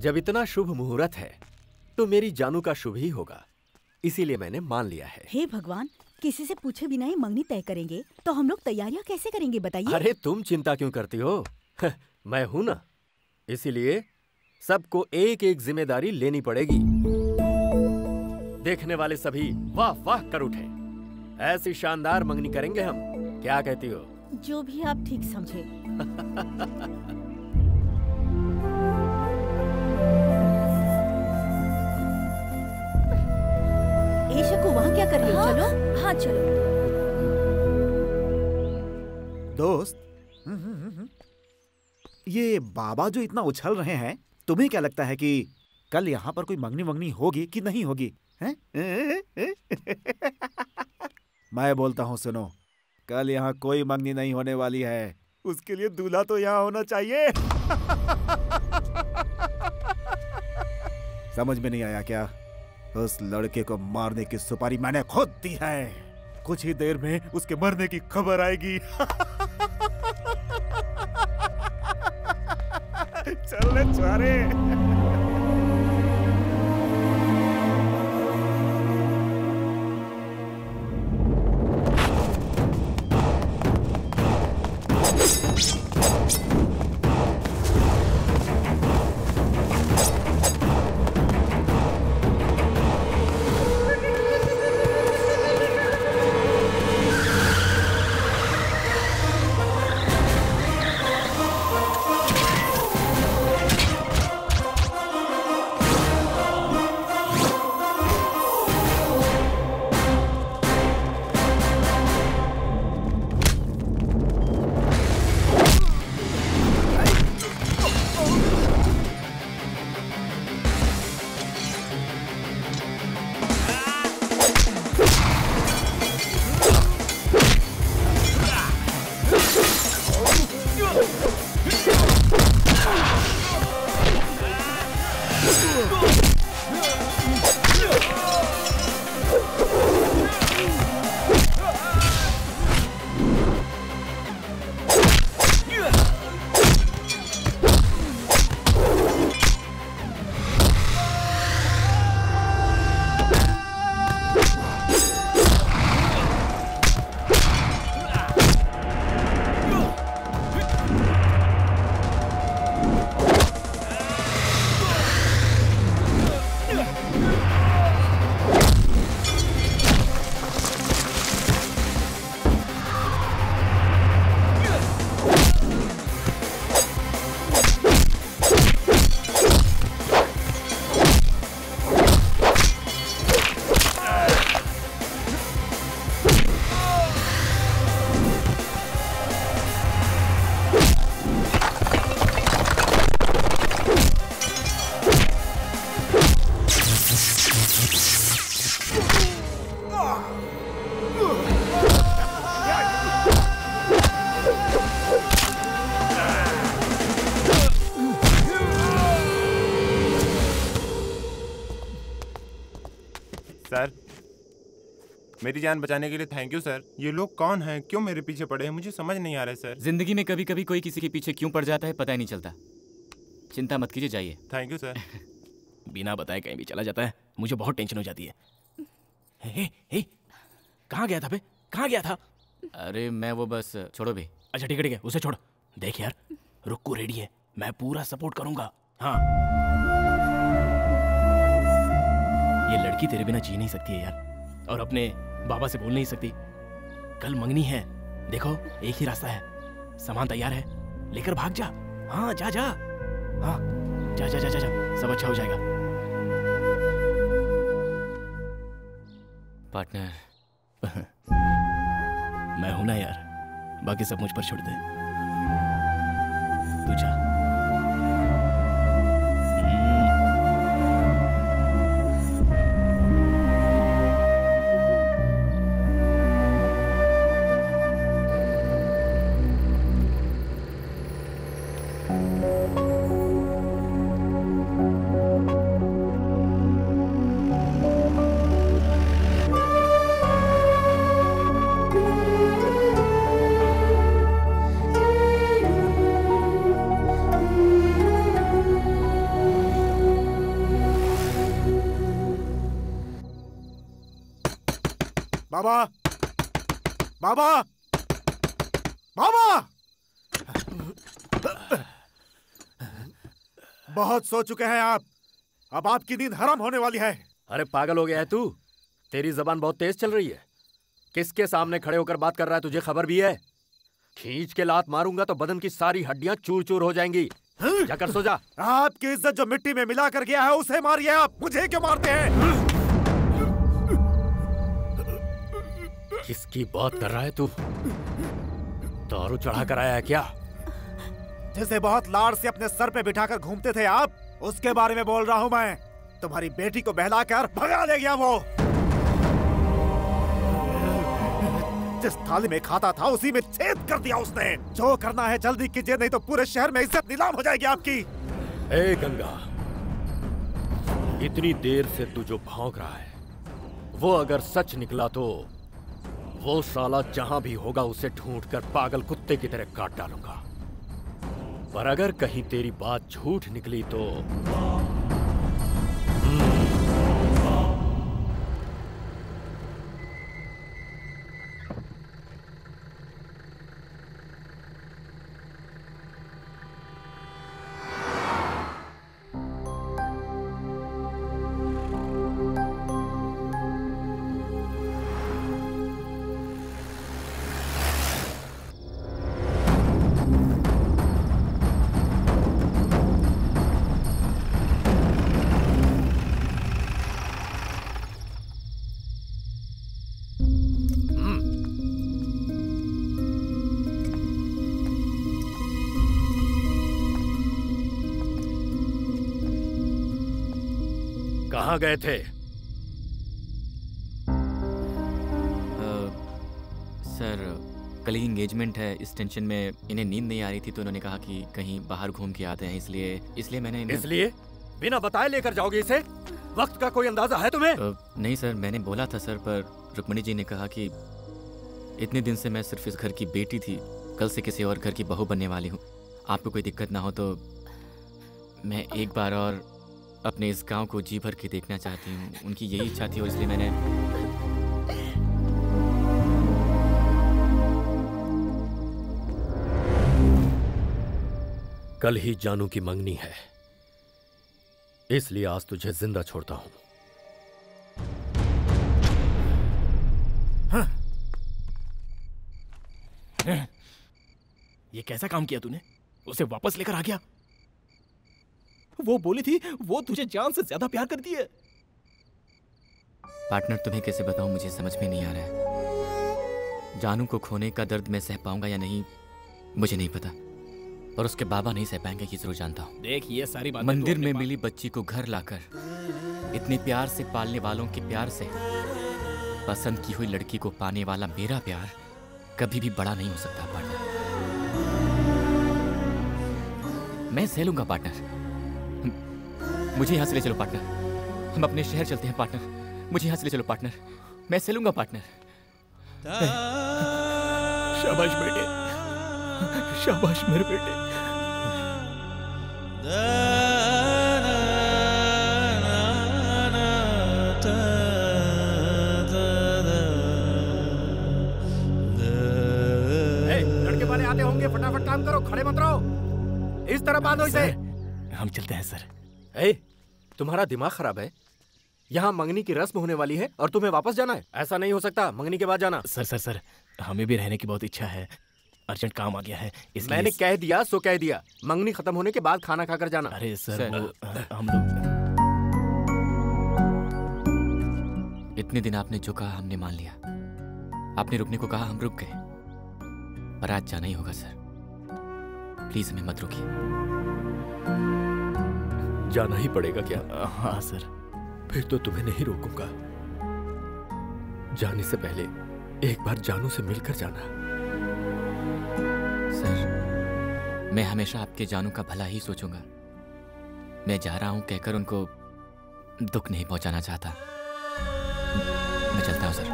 जब इतना शुभ मुहूर्त है तो मेरी जानू का शुभ ही होगा, इसीलिए मैंने मान लिया है। हे भगवान, किसी से पूछे बिना ही मंगनी तय करेंगे तो हम लोग तैयारियां कैसे करेंगे बताइए? अरे तुम चिंता क्यों करती हो? मैं हूं ना, इसीलिए सबको एक एक जिम्मेदारी लेनी पड़ेगी। देखने वाले सभी वाह वाह कर उठे। ऐसी शानदार मंगनी करेंगे हम, क्या कहती हो? जो भी आप ठीक समझे। शकु, वहाँ क्या कर रही हो? चलो। हाँ चलो। दोस्त, ये बाबा जो इतना उछल रहे हैं, तुम्हें क्या लगता है कि कल यहाँ पर कोई मंगनी वंगनी होगी कि नहीं होगी? हैं? मैं बोलता हूँ, सुनो, कल यहाँ कोई मंगनी नहीं होने वाली है। उसके लिए दूल्हा तो यहाँ होना चाहिए। समझ में नहीं आया क्या? उस लड़के को मारने की सुपारी मैंने खुद दी है। कुछ ही देर में उसके मरने की खबर आएगी। चल ले चारे। मेरी जान बचाने के लिए थैंक यू सर। ये लोग कौन हैं, क्यों मेरे पीछे पड़े हैं, मुझे समझ नहीं आ रहा है सर। जिंदगी में कभी कभी कोई किसी के पीछे क्यों पड़ जाता है पता ही नहीं चलता। चिंता मत कीजिए, जाइए। Thank you sir. बिना बताए कहीं भी चला जाता है, मुझे बहुत टेंशन हो जाती है। हे, कहाँ गया था बे? कहाँ गया था? अरे मैं वो बस छोड़ो बे। अच्छा ठीक है, उसे छोड़। देख यार, रुक्कू रेडी है, मैं पूरा सपोर्ट करूंगा। हाँ, ये लड़की तेरे बिना जी नहीं सकती है यार, और अपने बाबा से बोल नहीं सकती। कल मंगनी है, देखो एक ही रास्ता है, सामान तैयार है, लेकर भाग जा। हाँ जा जा, हाँ जा जा जा जा, जा। सब अच्छा हो जाएगा। पार्टनर मैं हूं ना यार, बाकी सब मुझ पर छोड़ दे। तू जा। बाबा, बाबा, बाबा! बहुत सो चुके हैं आप, अब आपकी नींद हराम होने वाली है। अरे पागल हो गया है तू? तेरी जबान बहुत तेज चल रही है। किसके सामने खड़े होकर बात कर रहा है, तुझे खबर भी है? खींच के लात मारूंगा तो बदन की सारी हड्डियां चूर चूर हो जाएंगी। जाकर सो जा। आपकी इज्जत जो मिट्टी में मिला कर गया है उसे मारिए आप, मुझे क्यों मारते हैं? किसकी बात कर रहा है तू? दारू चढ़ा कर आया है क्या? जिसे बहुत लाड़ से अपने सर पे बिठाकर घूमते थे आप, उसके बारे में बोल रहा हूँ मैं। तुम्हारी बेटी को बहलाकर भगा ले गया वो। जिस थाली में खाता था उसी में छेद कर दिया उसने। जो करना है जल्दी कीजिए, नहीं तो पूरे शहर में इज्जत नीलाम हो जाएगी आपकी। ए गंगा, इतनी देर से तू जो भौंक रहा है वो अगर सच निकला तो वो साला जहां भी होगा उसे ढूंढकर पागल कुत्ते की तरह काट डालूंगा। पर अगर कहीं तेरी बात झूठ निकली तो कहाँ गए थे? सर कल ही एंगेजमेंट है, इस टेंशन में इन्हें नींद नहीं आ रही थी तो उन्होंने कहा कि कहीं बाहर घूम के आते हैं, इसलिए मैंने इन्हें... इसलिए बिना बताए लेकर जाओगे इसे? वक्त का कोई अंदाजा है तुम्हें? नहीं सर, मैंने बोला था सर, पर रुक्मणी जी ने कहा कि इतने दिन से मैं सिर्फ इस घर की बेटी थी, कल से किसी और घर की बहू बनने वाली हूँ। आपको कोई दिक्कत ना हो तो मैं एक बार और अपने इस गांव को जी भर के देखना चाहती हूँ। उनकी यही इच्छा थी और इसलिए मैंने... कल ही जानू की मंगनी है, इसलिए आज तुझे जिंदा छोड़ता हूं। हाँ। ये कैसा काम किया तूने? उसे वापस लेकर आ गया। वो बोली थी वो तुझे जान से ज्यादा प्यार करती है। पार्टनर तुम्हें कैसे बताऊं, मुझे समझ में नहीं आ रहा है। जानू को खोने का दर्द मैं सह पाऊंगा या नहीं मुझे नहीं पता, और उसके बाबा नहीं सह पाएंगे ये जरूर जानता हूँ। देख ये सारी बातें मंदिर में मिली बच्ची को घर लाकर इतने प्यार से पालने वालों के प्यार से पसंद की हुई लड़की को पाने वाला मेरा प्यार कभी भी बड़ा नहीं हो सकता पार्टनर। मैं सह लूंगा पार्टनर। मुझे यहाँ से ले चलो पार्टनर, हम अपने शहर चलते हैं पार्टनर। मुझे यहाँ से ले चलो पार्टनर, मैं चलूंगा पार्टनर। शाबाश बेटे, शाबाश मेरे बेटे। लड़के वाले आते होंगे, फटाफट काम करो, खड़े मत रहो। इस तरह बांधो इसे। हम चलते हैं सर। ए, तुम्हारा दिमाग खराब है? यहाँ मंगनी की रस्म होने वाली है और तुम्हें वापस जाना है? ऐसा नहीं हो सकता, मंगनी के बाद जाना। सर हमें भी रहने की बहुत इच्छा है, अर्जेंट काम आ गया है इसलिए। मैंने कह दिया सो कह दिया, मंगनी खत्म होने के बाद खाना खाकर जाना। अरे सर हम लोग इतने दिन आपने जो कहा हमने मान लिया। आपने रुकने को कहा, हम रुक गए, पर आज जाना ही होगा सर। प्लीज हमें मत रोकिए। जाना ही पड़ेगा क्या? हाँ सर। फिर तो तुम्हें नहीं रोकूंगा। जाने से पहले एक बार जानू से मिलकर जाना। सर, मैं हमेशा आपके जानू का भला ही सोचूंगा। मैं जा रहा हूं कहकर उनको दुख नहीं पहुंचाना चाहता। मैं चलता हूं सर।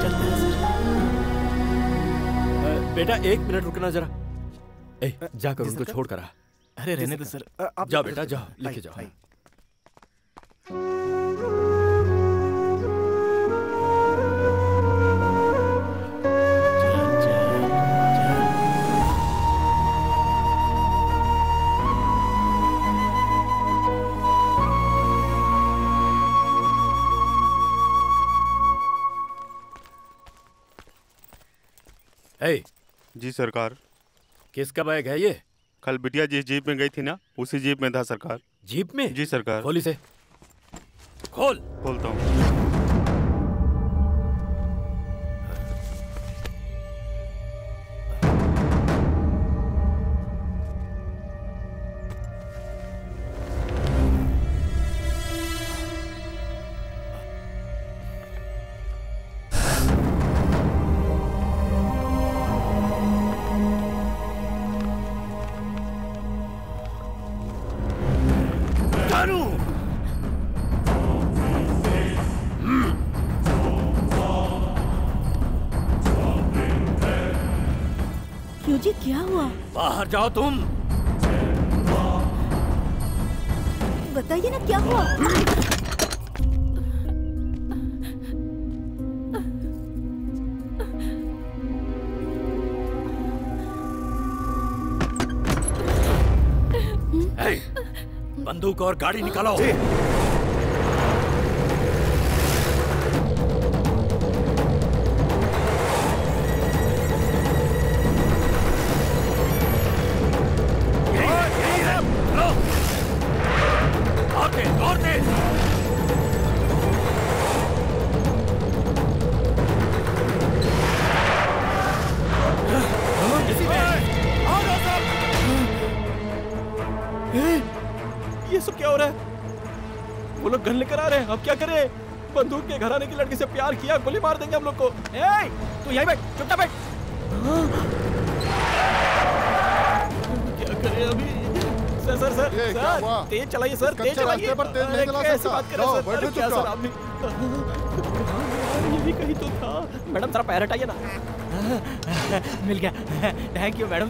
चलते हैं सर। बेटा 1 मिनट रुकना जरा। जाकर उनको छोड़ कर आ। अरे रहने दो सर। जाओ बेटा जाओ, लेके जाओ। जी सरकार। किसका बैग है ये? कल बिटिया जिस जीप में गई थी ना, उसी जीप में था सरकार। जीप में? जी सरकार। खोल इसे। खोल। खोलता हूँ। क्यों जी, क्या हुआ? बाहर जाओ तुम। बताइए ना क्या हुआ? बंदूक और गाड़ी निकालो। ये सब क्या हो रहा है? वो लोग गन लेकर आ रहे हैं, अब क्या करें? बंदूक के घराने की लड़की से प्यार किया, गोली मार देंगे हम लोग को। तू यहीं बैठ, चुपचाप बैठ। क्या करें अभी? सर तेज चलाइए सर, तेज चलाइए। कैसे बात कर रहे हैं सर? क्या सर आपने? ये भी कहीं तो था। मैडम जरा पैर हटाइए ना। मिल गया। Thank you madam.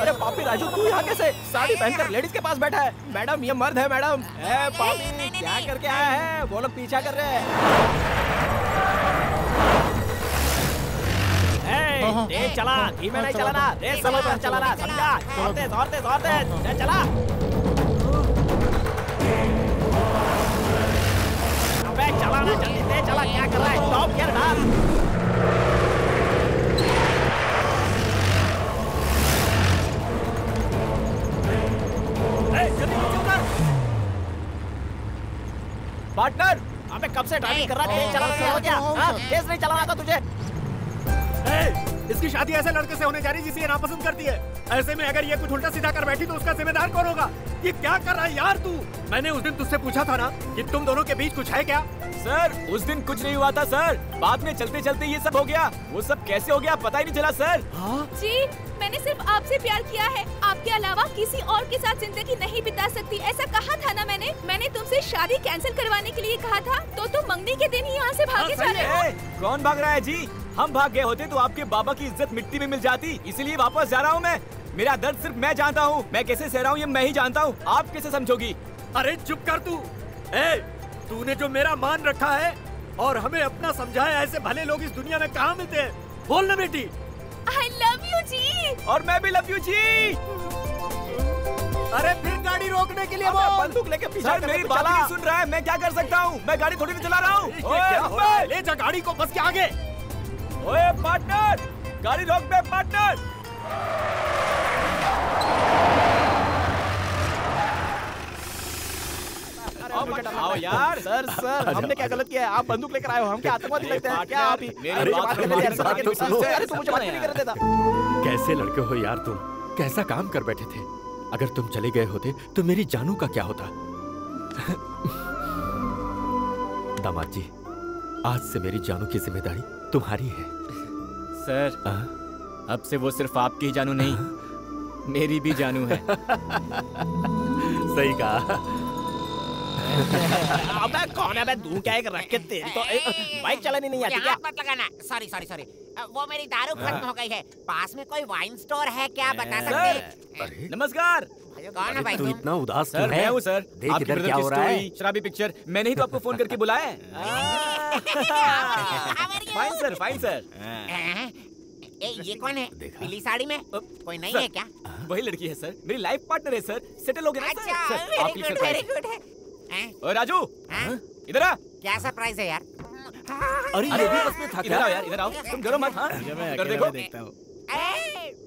अरे पापी राजू, तू यहाँ कैसे? साड़ी पहनकर लेडीज के पास बैठा है। मैडम ये मर्द है मैडम। पापी क्या करके आया है? वो लोग पीछा कर रहे हैं। तेज चला, धीमे नहीं चलाना, रेस समय पर चलाना, समझा? जोर दे, जोर दे, जोर दे, चला। अबे चलाना जल्दी, तेज चला, क्या कर रहा है? स्टॉप गियर डाल। पार्टनर, अबे कब से ड्राइविंग कर रहा है? तेज चला क्या हो गया? तेज नहीं चलाना था तुझे। इसकी शादी ऐसे लड़के से होने जा रही जिसे ये नापसंद करती है। ऐसे में अगर ये कुछ उल्टा सीधा कर बैठी तो उसका जिम्मेदार कौन होगा? ये क्या कर रहा है यार तू? मैंने उस दिन तुझसे पूछा था ना कि तुम दोनों के बीच कुछ है क्या? सर उस दिन कुछ नहीं हुआ था सर, बाद में चलते चलते ये सब हो गया। वो सब कैसे हो गया पता ही नहीं चला सर। जी मैंने सिर्फ आपसे प्यार किया है, आपके अलावा किसी और के साथ जिंदगी नहीं बिता सकती, ऐसा कहा था ना मैंने तुमसे शादी कैंसिल करवाने के लिए कहा था, तो तुम मंगनी के दिन ही यहाँ से भागे जा रहे हो। कौन भाग रहा है जी? हम भाग गए होते तो आपके बाबा की इज्जत मिट्टी में मिल जाती, इसीलिए वापस जा रहा हूँ मैं। मेरा दर्द सिर्फ मैं जानता हूँ, मैं कैसे सह रहा हूँ ये मैं ही जानता हूँ, आप कैसे समझोगी? अरे चुप कर तू। तूने जो मेरा मान रखा है और हमें अपना समझा है, ऐसे भले लोग इस दुनिया में कहाँ मिलते हैं? बोल ना बेटी। I love you जी। और मैं भी लव यू जी। अरे फिर गाड़ी रोकने के लिए वो बंदूक लेके पीछे मेरी बात नहीं सुन रहा है, मैं क्या कर सकता हूँ? मैं गाड़ी थोड़ी नहीं चला रहा हूँ। क्या हो रहा है? ले जा गाड़ी को बस के आगे। ओए पार्टनर, गाड़ी रोक बे पार्टनर। आओ यार। सर हमने क्या गलत किया है? आप बंदूक लेकर आए हो, हम क्या आतंकवादी लगते हैं क्या? आप ही मेरी बात करने दे यार, अरे तुम मुझे बात नहीं कर देता। कैसे लड़के हो यार तुम? कैसा काम कर बैठे थे? अगर तुम चले गए होते तो मेरी जानू का क्या होता? दामाद जी, आज से मेरी जानू की जिम्मेदारी तुम्हारी है। सर अब से वो सिर्फ आपकी ही जानू नहीं, मेरी भी जानू है। सही कहा। अबे कौन है बे? तू क्या एक रख के तेरी तो बाइक चलानी नहीं आती क्या? मत लगाना। सॉरी वो मेरी दारू खत्म हो गई है। पास में कोई वाइन स्टोर है क्या, बता सकते? अरे नमस्कार। कौन है भाई तू इतना उदास सर क्यों है? मैं हूँ सर। देख आपकी इधर ब्रदर क्या की हो रहा है? स्टोरी, शराबी पिक्चर मैंने ही तो आपको फोन करके बुलाया है। Fine sir, fine sir. ये कौन है पीली साड़ी में? कोई नहीं है क्या? वही लड़की है सर, मेरी लाइफ पार्टनर है सर। सेटल हो गया ना सर? सर आपकी वेरी गुड है। ओए राजू इधर आ। क्या सरप्राइज है यार? अरे ये भी बस में था इधर क्या? आओ यार, इधर आओ। तुम डरो मत। हाँ इधर देखो। देखता हूँ।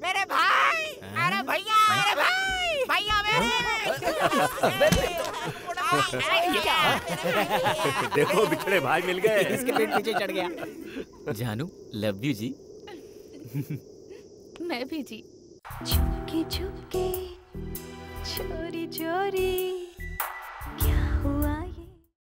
मेरे भाई, अरे भैया, मेरे भाई, भैया देखो बिछड़े भाई मिल गए। इसके पेट पीछे चढ़ गया। जानू लव यू जी। मैं भी जी। छुपके छुपके चोरी चोरी